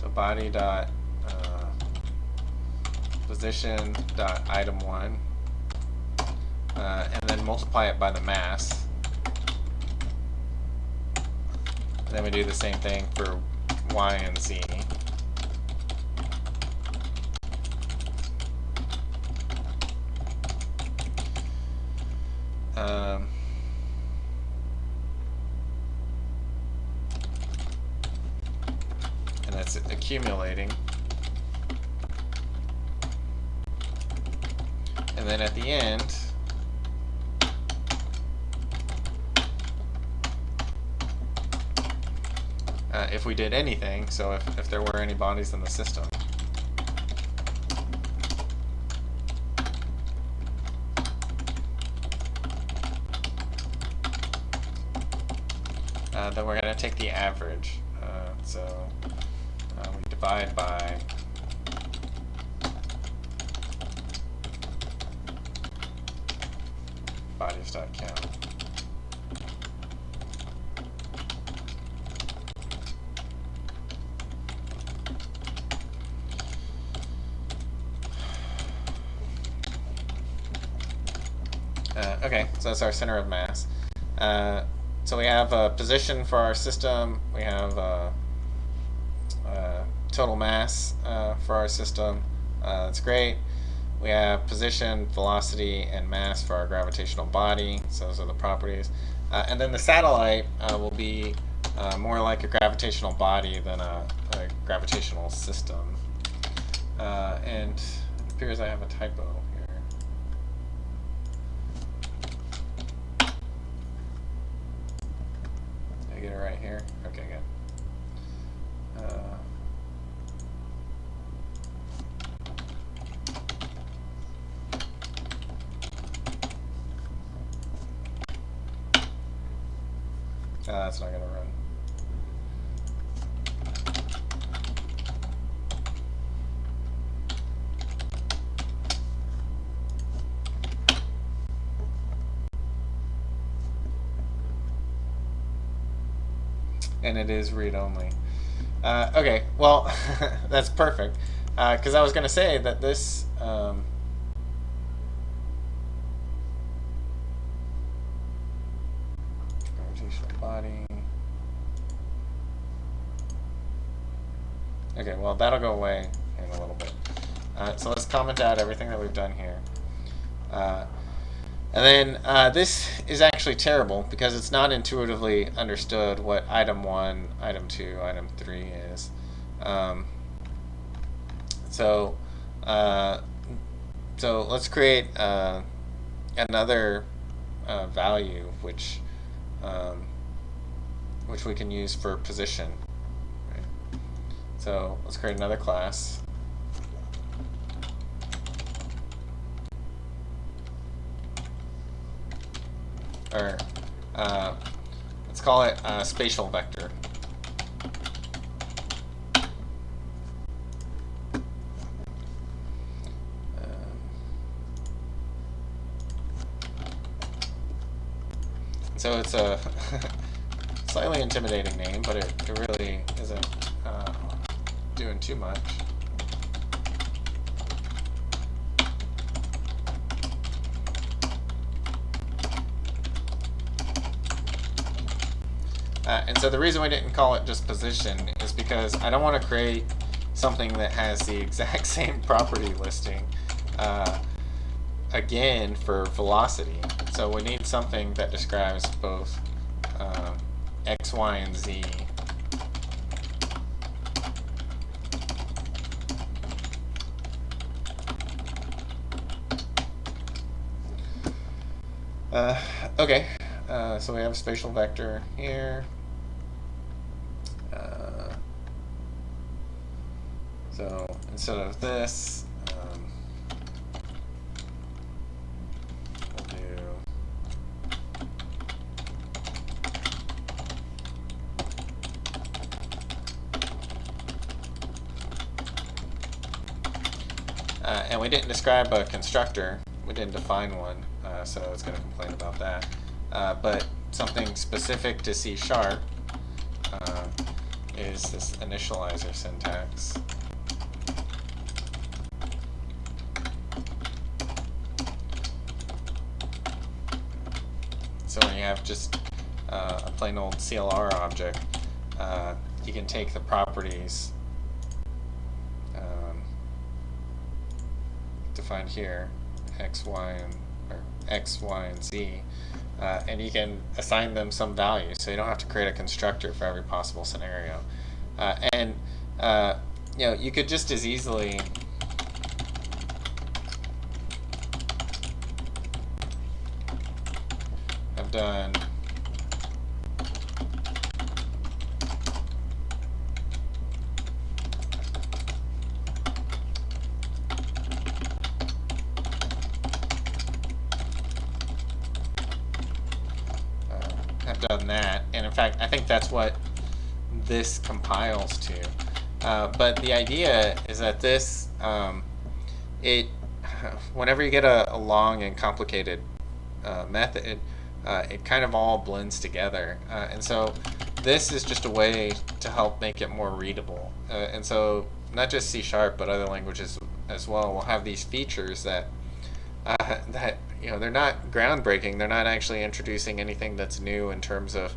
So body dot position dot item 1, and then multiply it by the mass. And then we do the same thing for y and z. And that's accumulating. And then at the end, if we did anything, so if there were any bodies in the system, then we're going to take the average. So we divide by bodies.count. Okay, so that's our center of mass. So we have a position for our system. We have total mass for our system. That's great. We have position, velocity, and mass for our gravitational body. So those are the properties. And then the satellite will be more like a gravitational body than a gravitational system. And it appears I have a typo here. Did I get it right here? Okay, good. That's not going to run. And it is read-only. Okay, well, that's perfect. Because I was going to say that this... gravitational body... Okay, well, that'll go away in a little bit. So let's comment out everything that we've done here. And then this is actually terrible because it's not intuitively understood what item 1, item 2, item 3 is. So let's create another value which we can use for position. Right? So let's create another class. Or let's call it Spatial Vector. So it's a slightly intimidating name, but it really isn't doing too much. And so the reason we didn't call it just position is because I don't want to create something that has the exact same property listing again for velocity. So we need something that describes both x, y, and z. Okay, so we have a spatial vector here. So instead of this, we'll do and we didn't describe a constructor. We didn't define one, so it's going to complain about that. But something specific to C# is this initializer syntax. So when you have just a plain old CLR object, you can take the properties defined here, x, y, and z, and you can assign them some value, so you don't have to create a constructor for every possible scenario. And you know, you could just as easily have done that, and in fact, I think that's what this compiles to. But the idea is that this, whenever you get a long and complicated method, it kind of all blends together. And so this is just a way to help make it more readable. And so not just C#, but other languages as well will have these features that they're not groundbreaking. They're not actually introducing anything that's new in terms of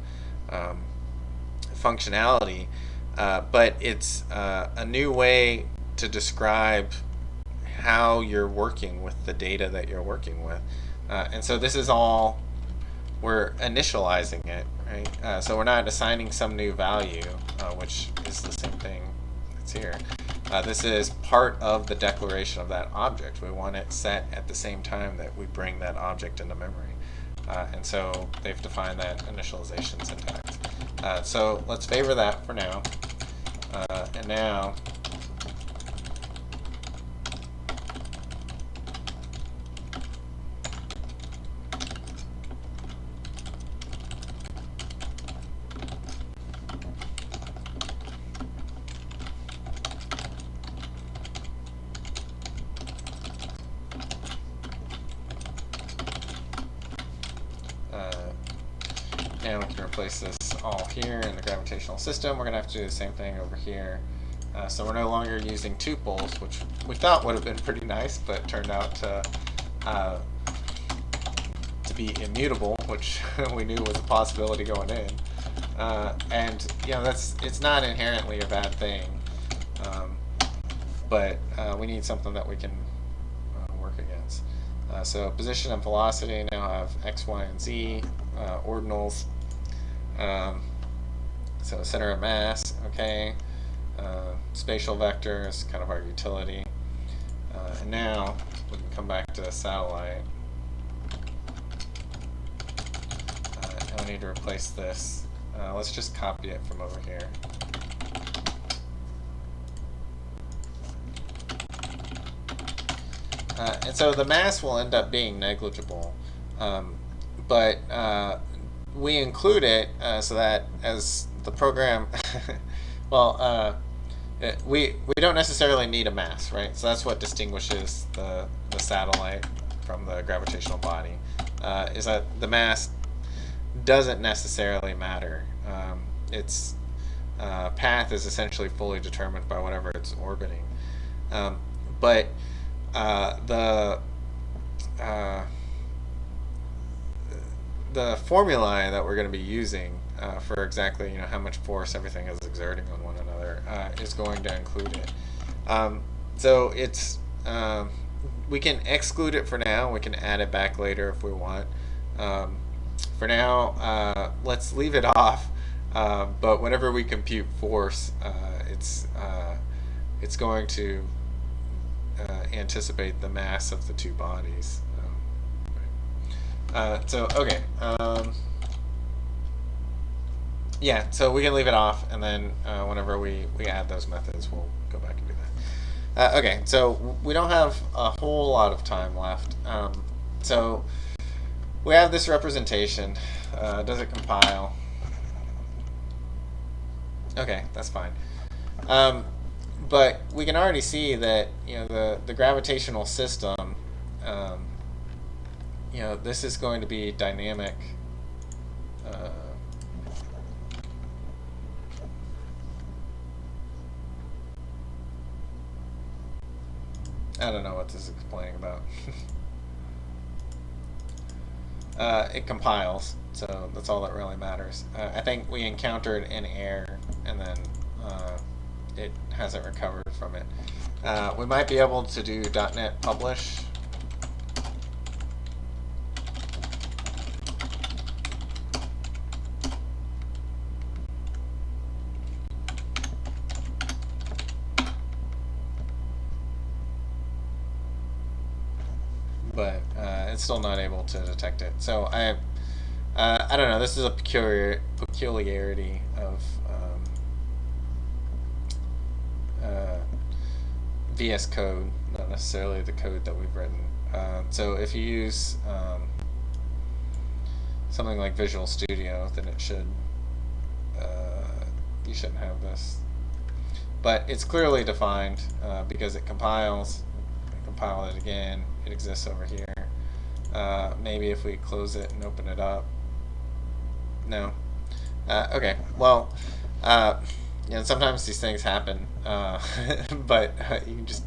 functionality, but it's a new way to describe how you're working with the data that you're working with. And so this is all, we're initializing it, right? So we're not assigning some new value, which is the same thing that's here. This is part of the declaration of that object. We want it set at the same time that we bring that object into memory. And so they've defined that initialization syntax. So let's favor that for now. And now, now we can replace this all here in the gravitational system. We're going to have to do the same thing over here. So we're no longer using tuples, which we thought would have been pretty nice, but turned out to be immutable, which we knew was a possibility going in. And it's not inherently a bad thing, but we need something that we can work against. So position and velocity now have x, y, and z ordinals. So center of mass, okay. Spatial vector is kind of our utility. And now we can come back to the satellite. And we need to replace this. Let's just copy it from over here. And so the mass will end up being negligible, but we include it so that as the program, we don't necessarily need a mass, right? So that's what distinguishes the satellite from the gravitational body, is that the mass doesn't necessarily matter. Its path is essentially fully determined by whatever it's orbiting. But the formulae that we're going to be using for exactly how much force everything is exerting on one another is going to include it. So it's we can exclude it for now. We can add it back later if we want. For now, let's leave it off. But whenever we compute force, it's going to anticipate the mass of the two bodies. So okay, yeah. So we can leave it off, and then whenever we add those methods, we'll go back and do that. Okay, so we don't have a whole lot of time left. So we have this representation. Does it compile? Okay, that's fine. But we can already see that the gravitational system, this is going to be dynamic. I don't know what this is explaining about. It compiles, so that's all that really matters. I think we encountered an error, and then it hasn't recovered from it. We might be able to do .NET publish. But it's still not able to detect it. So I don't know. This is a peculiarity of VS Code, not necessarily the code that we've written. So if you use something like Visual Studio, then it should you shouldn't have this. But it's clearly defined because it compiles. Compile it again. It exists over here. Maybe if we close it and open it up. No. Okay. Well, sometimes these things happen, but you can just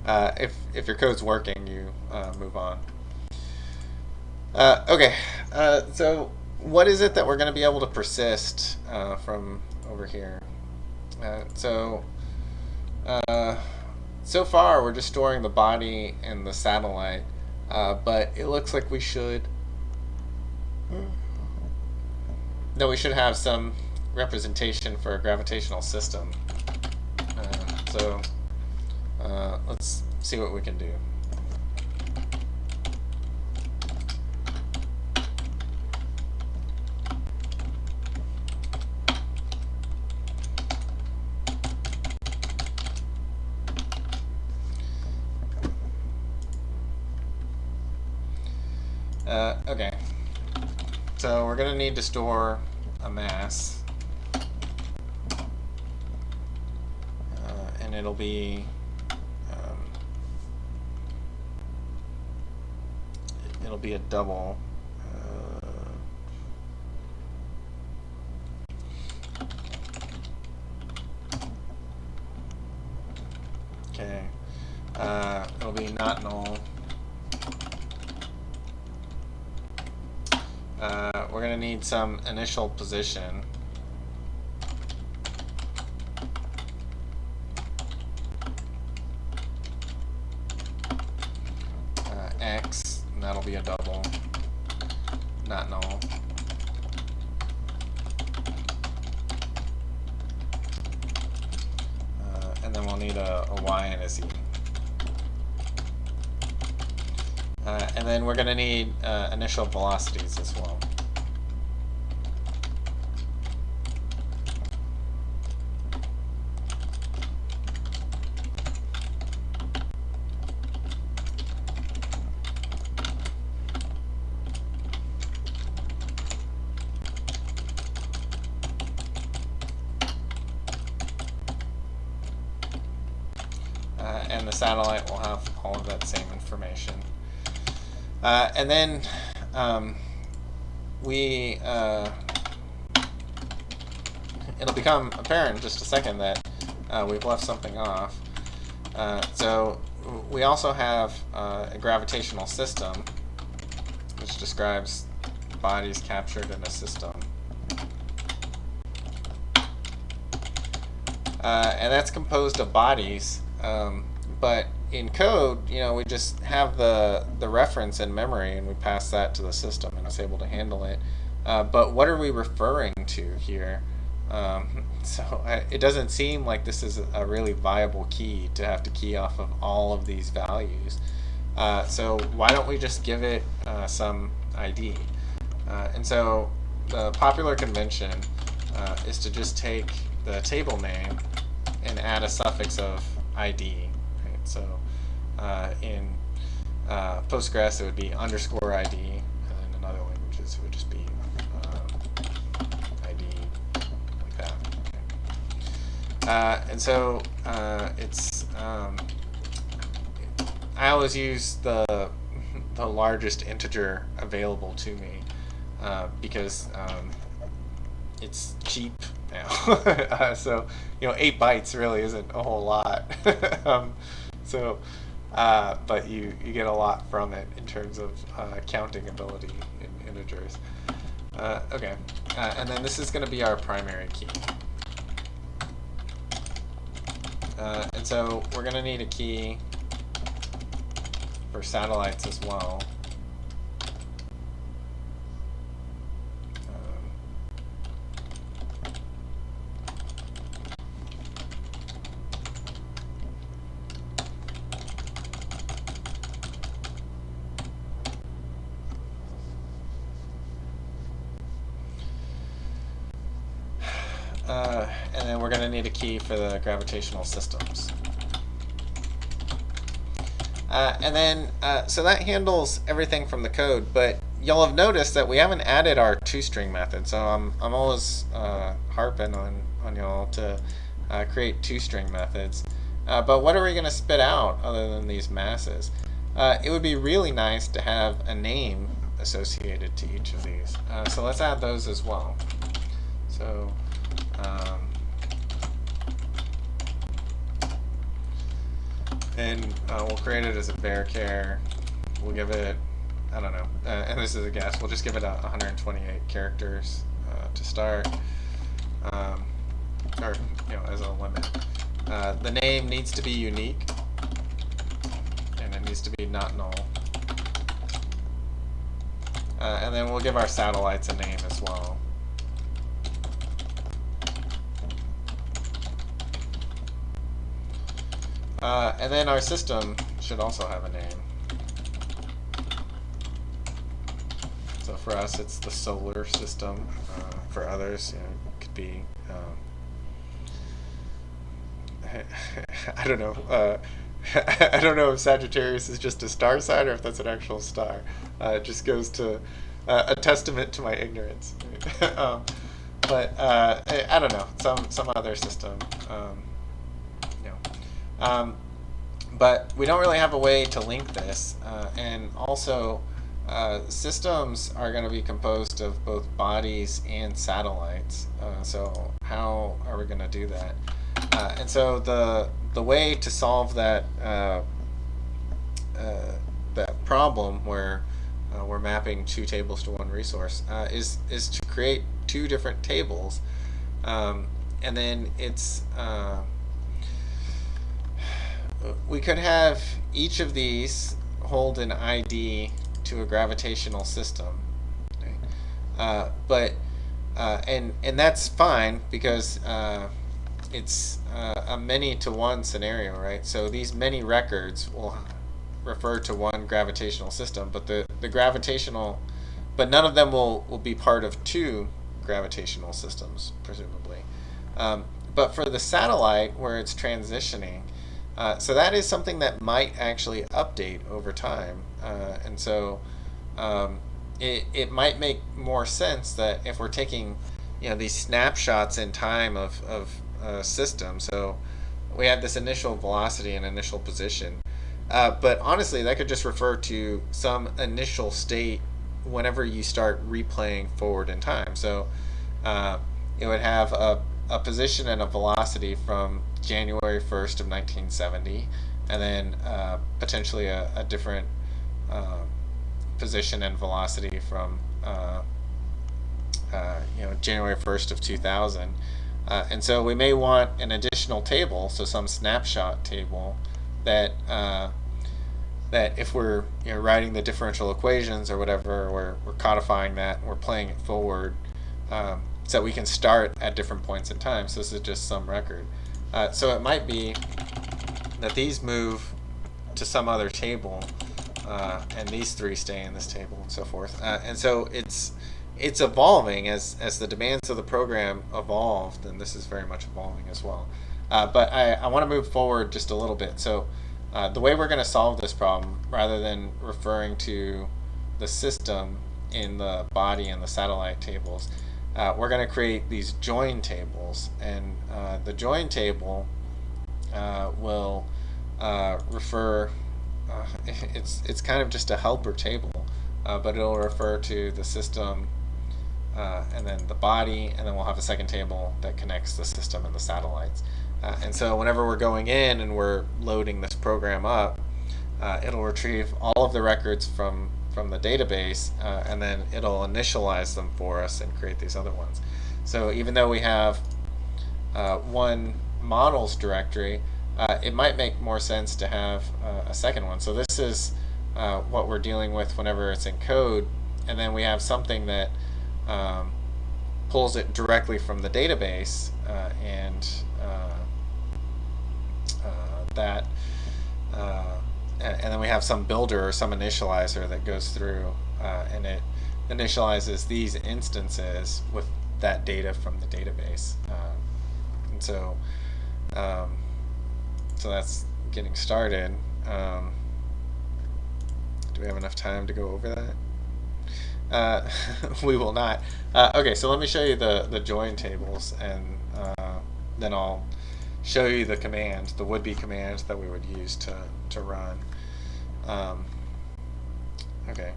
if your code's working, you move on. Okay. So what is it that we're going to be able to persist from over here? So far we're just storing the body and the satellite, but it looks like we should have some representation for a gravitational system. Let's see what we can do. Okay, so we're going to need to store a mass, and it'll be a double. Okay, it'll be not null. We're going to need some initial position. X, and that'll be a double, not null. And then we'll need a Y and a Z. And then we're going to need initial velocities as well. And the satellite will have all of that same information. And then it'll become apparent in just a second that we've left something off. So we also have a gravitational system, which describes bodies captured in a system. And that's composed of bodies, but in code, we just have the reference in memory and we pass that to the system and it's able to handle it. But what are we referring to here? It doesn't seem like this is a really viable key to have to key off of all of these values. So why don't we just give it some ID? And so the popular convention is to just take the table name and add a suffix of ID. Right? So in Postgres it would be _ID, and then in other languages it would just be ID, like that. Okay. And so it's I always use the largest integer available to me because it's cheap now. So 8 bytes really isn't a whole lot. But you get a lot from it in terms of counting ability in integers. Okay, and then this is going to be our primary key. And so we're going to need a key for satellites as well. And then we're going to need a key for the gravitational systems. And then, so that handles everything from the code, but you'll have noticed that we haven't added our toString method. So I'm always harping on y'all to create toString methods. But what are we going to spit out other than these masses? It would be really nice to have a name associated to each of these. So let's add those as well. So and we'll create it as a var-char. We'll give it, I don't know, and this is a guess, we'll just give it 128 characters to start, or as a limit. The name needs to be unique, and it needs to be not null. And then we'll give our satellites a name as well. And then our system should also have a name. So for us, it's the solar system. For others, it could be, I don't know. I don't know if Sagittarius is just a star sign or if that's an actual star. It just goes to a testament to my ignorance. But I don't know, some other system. But we don't really have a way to link this, and also systems are going to be composed of both bodies and satellites. So how are we going to do that? And so the way to solve that that problem where we're mapping two tables to one resource is to create two different tables, and then it's we could have each of these hold an ID to a gravitational system, okay? And that's fine because it's a many-to-one scenario, right? So these many records will refer to one gravitational system, but the gravitational, but none of them will be part of two gravitational systems, presumably. But for the satellite, where it's transitioning, so that is something that might actually update over time, and so it might make more sense that if we're taking these snapshots in time of a system, so we have this initial velocity and initial position, but honestly that could just refer to some initial state whenever you start replaying forward in time. So it would have a position and a velocity from January 1st of 1970, and then potentially a different position and velocity from January 1st of 2000. And so we may want an additional table, so some snapshot table that that if we're writing the differential equations or whatever, we're codifying that and we're playing it forward, so we can start at different points in time. So this is just some record. So it might be that these move to some other table, and these three stay in this table, and so forth. And so it's evolving as the demands of the program evolved, and this is very much evolving as well. But I want to move forward just a little bit. So the way we're going to solve this problem, rather than referring to the system in the body and the satellite tables, we're going to create these join tables, and the join table will refer, it's kind of just a helper table, but it'll refer to the system and then the body, and then we'll have a second table that connects the system and the satellites. And so whenever we're going in and we're loading this program up, it'll retrieve all of the records from the database, and then it'll initialize them for us and create these other ones. So even though we have one models directory, it might make more sense to have a second one. So this is what we're dealing with whenever it's in code, and then we have something that pulls it directly from the database, and then we have some builder or some initializer that goes through, and it initializes these instances with that data from the database. And so that's getting started. Do we have enough time to go over that? We will not. Okay, so let me show you the join tables, and then I'll show you the command, the would-be command that we would use to run. Okay,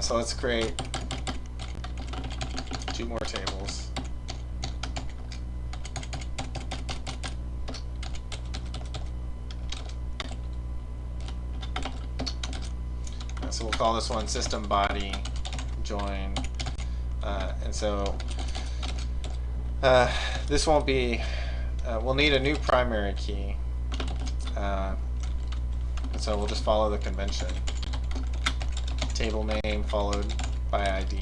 so let's create 2 more tables. So we'll call this one system body join, and so this won't be, we'll need a new primary key, and so we'll just follow the convention. Table name followed by ID.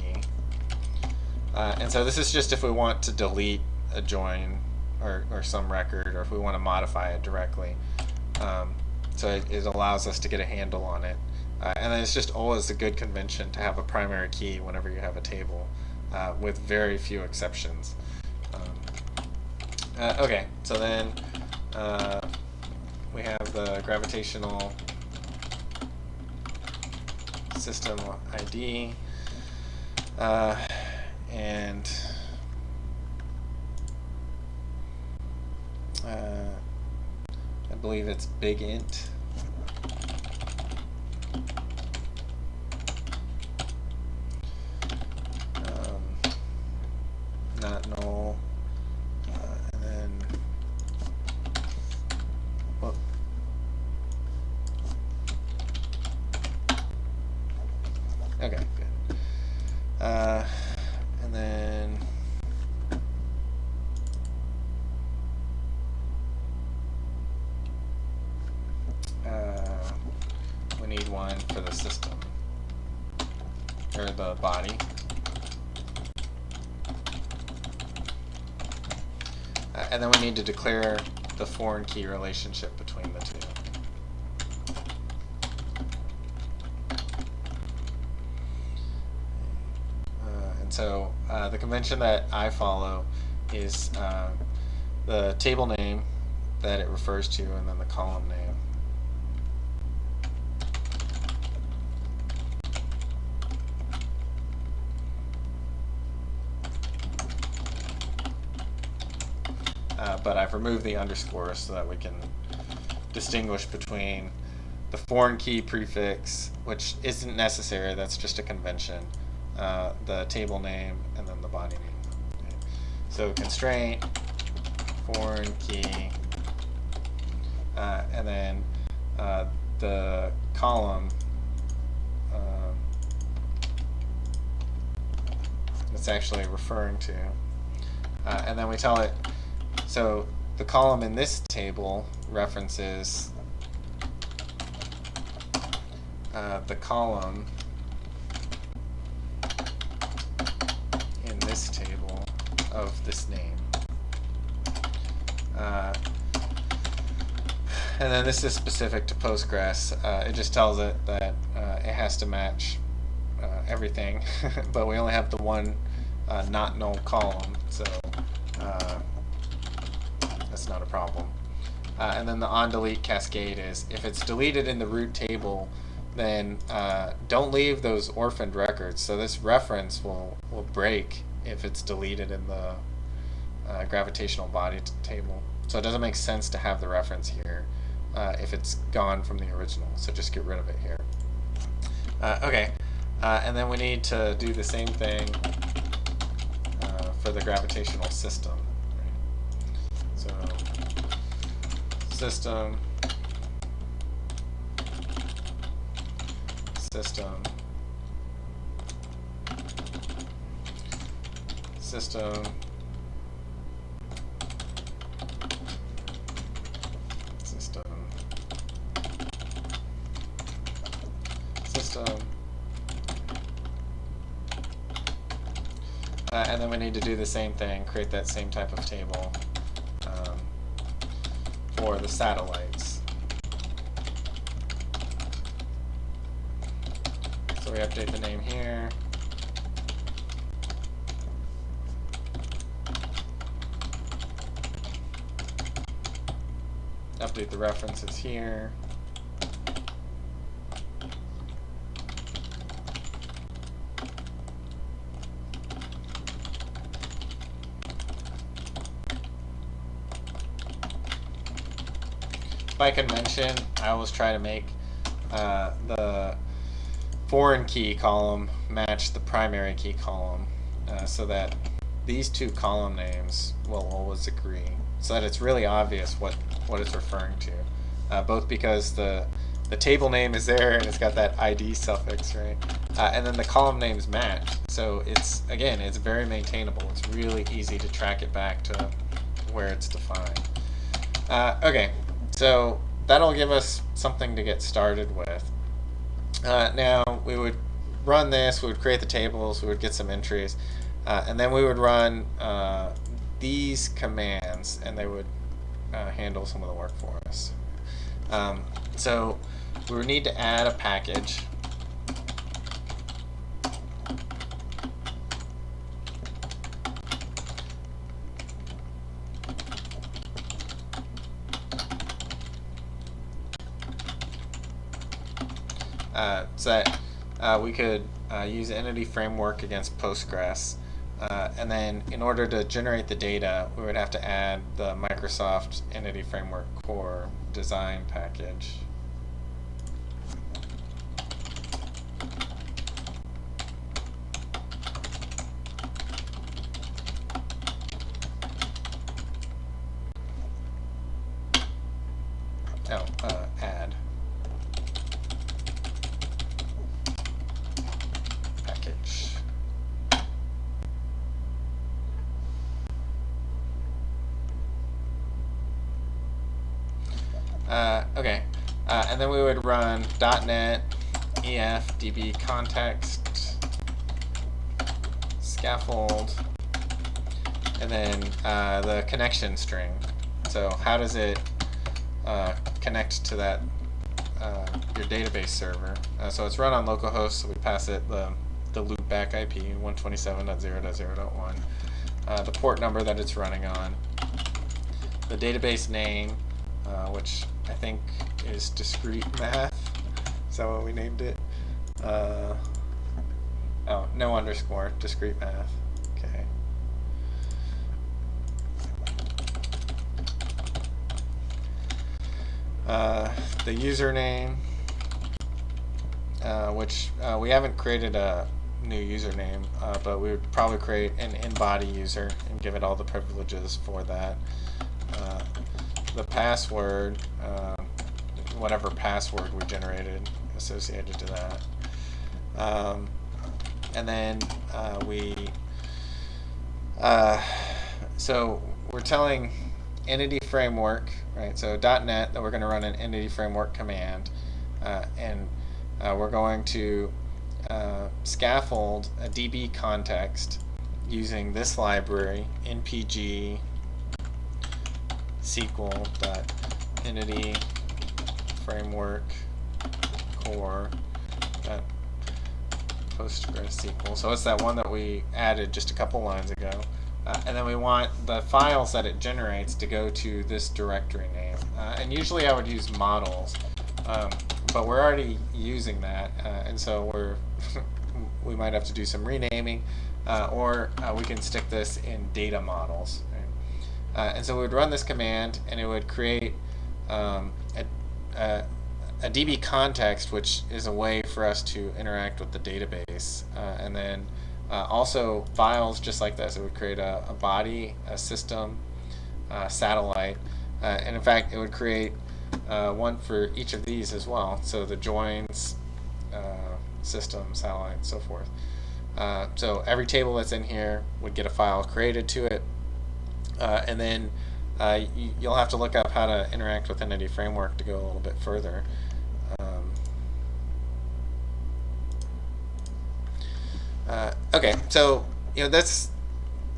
And so this is just if we want to delete a join or some record, or if we want to modify it directly. So it allows us to get a handle on it. And then it's just always a good convention to have a primary key whenever you have a table, with very few exceptions. Okay, so then we have the gravitational system ID, and I believe it's big int. Not null, and then well, okay, good. And then we need one for the system, or the body. And then we need to declare the foreign key relationship between the two. And so the convention that I follow is the table name that it refers to, and then the column name. But I've removed the underscore so that we can distinguish between the foreign key prefix, which isn't necessary, that's just a convention, the table name, and then the body name. Okay. So constraint, foreign key, and then the column it's actually referring to. And then we tell it, so the column in this table references the column in this table of this name. And then this is specific to Postgres. It just tells it that it has to match everything, but we only have the one not null column, so that's not a problem. And then the on-delete cascade is, if it's deleted in the root table, then don't leave those orphaned records. So this reference will break if it's deleted in the gravitational body table. So it doesn't make sense to have the reference here if it's gone from the original. So just get rid of it here. Okay, and then we need to do the same thing for the gravitational system. So system, system, system, system, system, and then we need to do the same thing, create that same type of table for the satellites. So we update the name here. Update the references here. by convention, I always try to make the foreign key column match the primary key column, so that these two column names will always agree, so that it's really obvious what it's referring to, both because the table name is there and it's got that ID suffix, right? And then the column names match, so it's very maintainable. It's really easy to track it back to where it's defined. Okay, so that'll give us something to get started with. Now we would run this, we would create the tables, we would get some entries, and then we would run these commands, and they would handle some of the work for us. So we would need to add a package. So that we could use Entity Framework against Postgres. And then in order to generate the data, we would have to add the Microsoft Entity Framework Core design package. Add package. Okay, and then we would run .NET EF DB context scaffold, and then the connection string. So how does it connect to that your database server? So it's run on localhost, so we pass it the loopback IP 127.0.0.1, the port number that it's running on, the database name, which I think is discrete math. Is that what we named it? Oh, no underscore, discrete math. Okay. The username, which we haven't created a new username, but we would probably create an in-body user and give it all the privileges for that. The password, whatever password we generated associated to that. And then so we're telling Entity Framework, right? So .NET, that we're going to run an Entity Framework command, and we're going to scaffold a DB context using this library, npg SQL.entity framework core PostgreSQL. So it's that one that we added just a couple lines ago. And then we want the files that it generates to go to this directory name. And usually I would use models, but we're already using that, and so we might have to do some renaming, or we can stick this in data models. Right? And so we would run this command, and it would create a DB context, which is a way for us to interact with the database, and then also files just like this. It would create a body, a system, satellite, and in fact it would create one for each of these as well. So the joins, system, satellite, and so forth. So every table that's in here would get a file created to it, and then you'll have to look up how to interact with Entity Framework to go a little bit further. Okay, so that's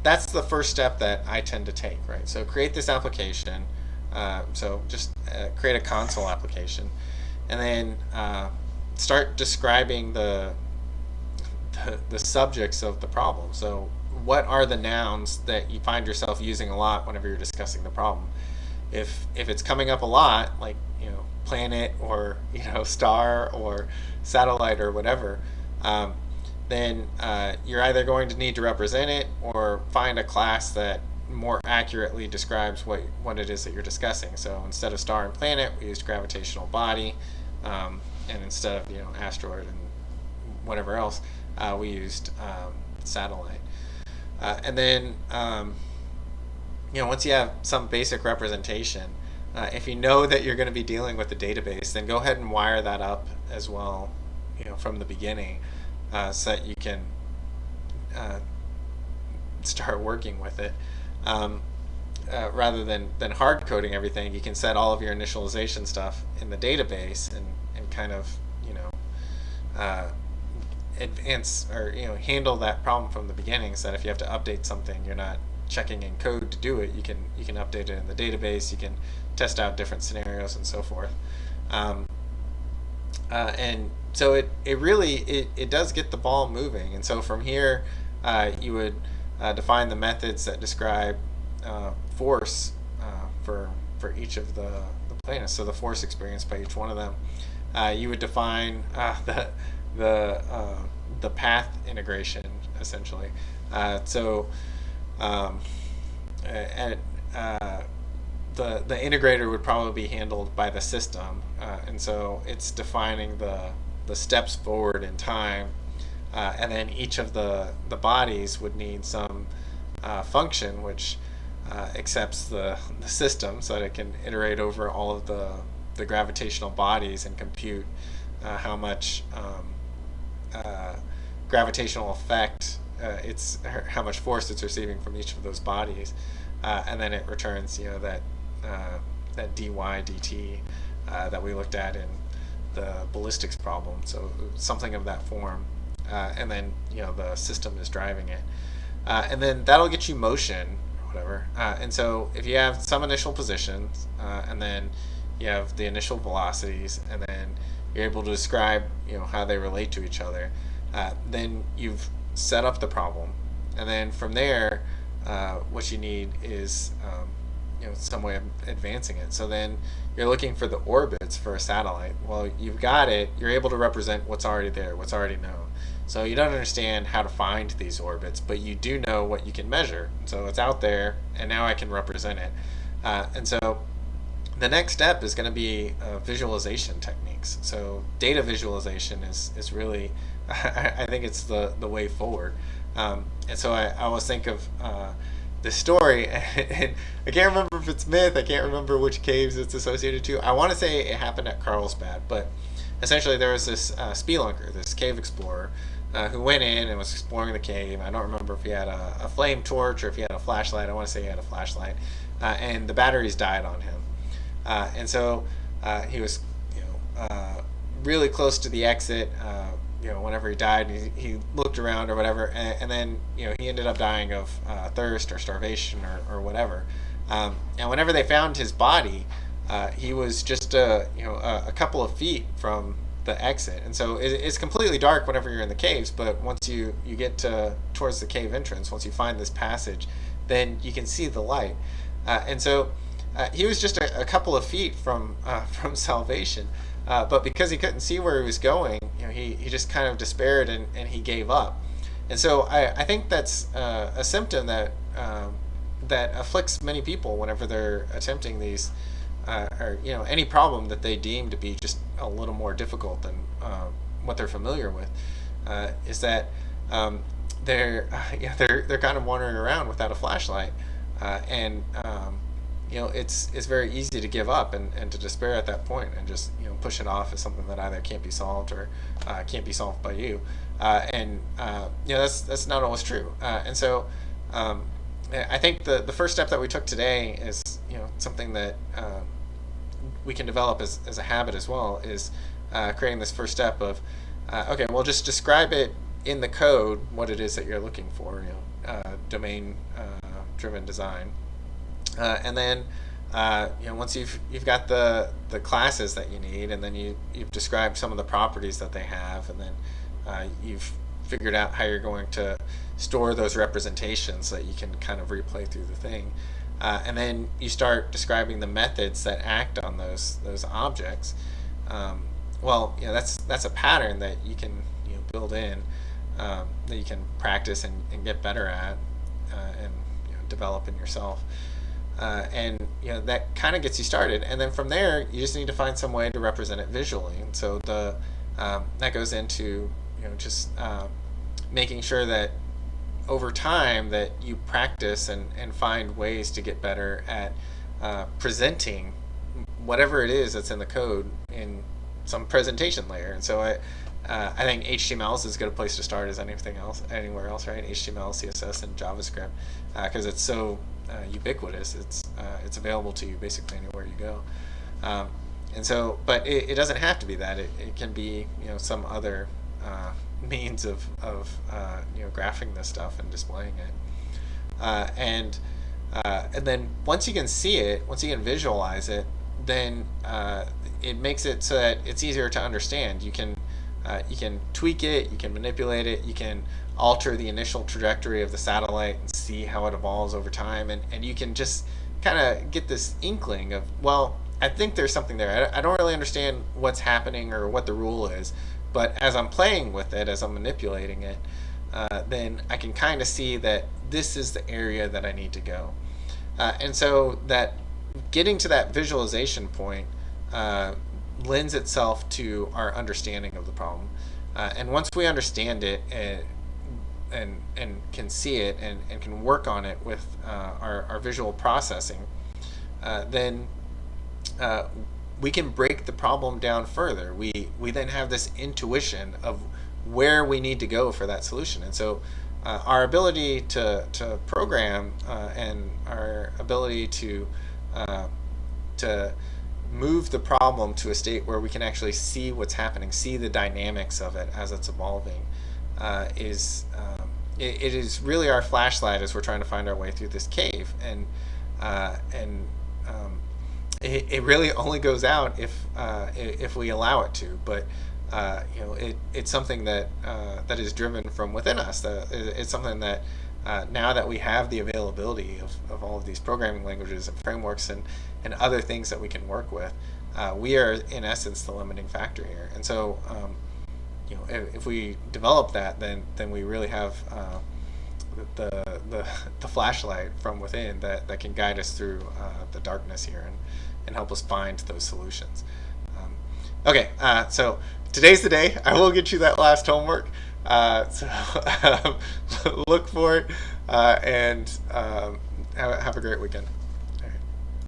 the first step that I tend to take, right? So create this application. So just create a console application, and then start describing the subjects of the problem. So what are the nouns that you find yourself using a lot whenever you're discussing the problem? If it's coming up a lot, like planet or star or satellite or whatever, then you're either going to need to represent it or find a class that more accurately describes what it is that you're discussing. So instead of star and planet, we used gravitational body, and instead of asteroid and whatever else, we used satellite. And then once you have some basic representation, if you know that you're going to be dealing with the database, then go ahead and wire that up as well, from the beginning, so that you can start working with it. Rather than hard coding everything, you can set all of your initialization stuff in the database and kind of advance or handle that problem from the beginning, so that if you have to update something, you're not checking in code to do it. You can update it in the database. You can test out different scenarios and so forth. And so it really does get the ball moving. And so from here, you would define the methods that describe force for each of the planets. So the force experienced by each one of them. You would define the path integration, essentially. The integrator would probably be handled by the system, and so it's defining the steps forward in time, and then each of the bodies would need some function which accepts the system, so that it can iterate over all of the gravitational bodies and compute how much gravitational effect how much force it's receiving from each of those bodies, and then it returns that dy dt that we looked at in the ballistics problem, so something of that form, and then the system is driving it, and then that'll get you motion or whatever, and so if you have some initial positions, and then you have the initial velocities, and then you're able to describe how they relate to each other, then you've set up the problem, and then from there what you need is some way of advancing it. So then you're looking for the orbits for a satellite. Well, you've got it. You're able to represent what's already there, what's already known. So you don't understand how to find these orbits, but you do know what you can measure. So it's out there, and now I can represent it. And so the next step is going to be visualization techniques. So data visualization is really, I think it's the way forward. And so I always think of this story, and I can't remember if it's myth, I can't remember which caves it's associated to. I want to say it happened at Carlsbad, but essentially there was this spelunker, this cave explorer, who went in and was exploring the cave. I don't remember if he had a flame torch or if he had a flashlight. I want to say he had a flashlight, and the batteries died on him. And so he was really close to the exit whenever he died. He looked around or whatever, and then he ended up dying of thirst or starvation or whatever. And whenever they found his body, he was just a couple of feet from the exit, and so it's completely dark whenever you're in the caves. But once you get towards the cave entrance, once you find this passage, then you can see the light. And so he was just a couple of feet from salvation, but because he couldn't see where he was going, he just kind of despaired and he gave up. And so I think that's a symptom that afflicts many people whenever they're attempting these, or any problem that they deem to be just a little more difficult than what they're familiar with, is that they're kind of wandering around without a flashlight, and it's very easy to give up and to despair at that point and just push it off as something that either can't be solved or can't be solved by you, and that's not always true. And so I think the first step that we took today is something that we can develop as a habit as well, is creating this first step of okay, well, just describe it in the code what it is that you're looking for, domain driven design. And then once you've got the classes that you need, and then you've described some of the properties that they have, and then you've figured out how you're going to store those representations so that you can kind of replay through the thing, and then you start describing the methods that act on those objects. Well, that's a pattern that you can build in, that you can practice and get better at, and developing yourself. And that kind of gets you started, and then from there you just need to find some way to represent it visually. And so that goes into just making sure that over time that you practice and find ways to get better at presenting whatever it is that's in the code in some presentation layer. And so I think HTML is as good a place to start as anywhere else, right? HTML, CSS, and JavaScript, because it's so ubiquitous. It's available to you basically anywhere you go. And so, but it doesn't have to be that. It can be some other means of graphing this stuff and displaying it. And then once you can see it, once you can visualize it, then it makes it so that it's easier to understand. You can tweak it, you can manipulate it, you can alter the initial trajectory of the satellite and see how it evolves over time, and you can just kind of get this inkling of, well, I think there's something there. I don't really understand what's happening or what the rule is, but as I'm playing with it, as I'm manipulating it, then I can kind of see that this is the area that I need to go. And so that getting to that visualization point lends itself to our understanding of the problem. And once we understand it and can see it and can work on it with our visual processing, then we can break the problem down further. We then have this intuition of where we need to go for that solution. And so our ability to program and our ability to move the problem to a state where we can actually see what's happening, see the dynamics of it as it's evolving, it is really our flashlight as we're trying to find our way through this cave. And it really only goes out if we allow it to. But it's something that is driven from within us. It's something that now that we have the availability of all of these programming languages and frameworks and other things that we can work with, we are in essence the limiting factor here. And so if we develop that, then we really have the flashlight from within that can guide us through the darkness here and help us find those solutions. Okay, so today's the day. I will get you that last homework. So look for it and have a great weekend.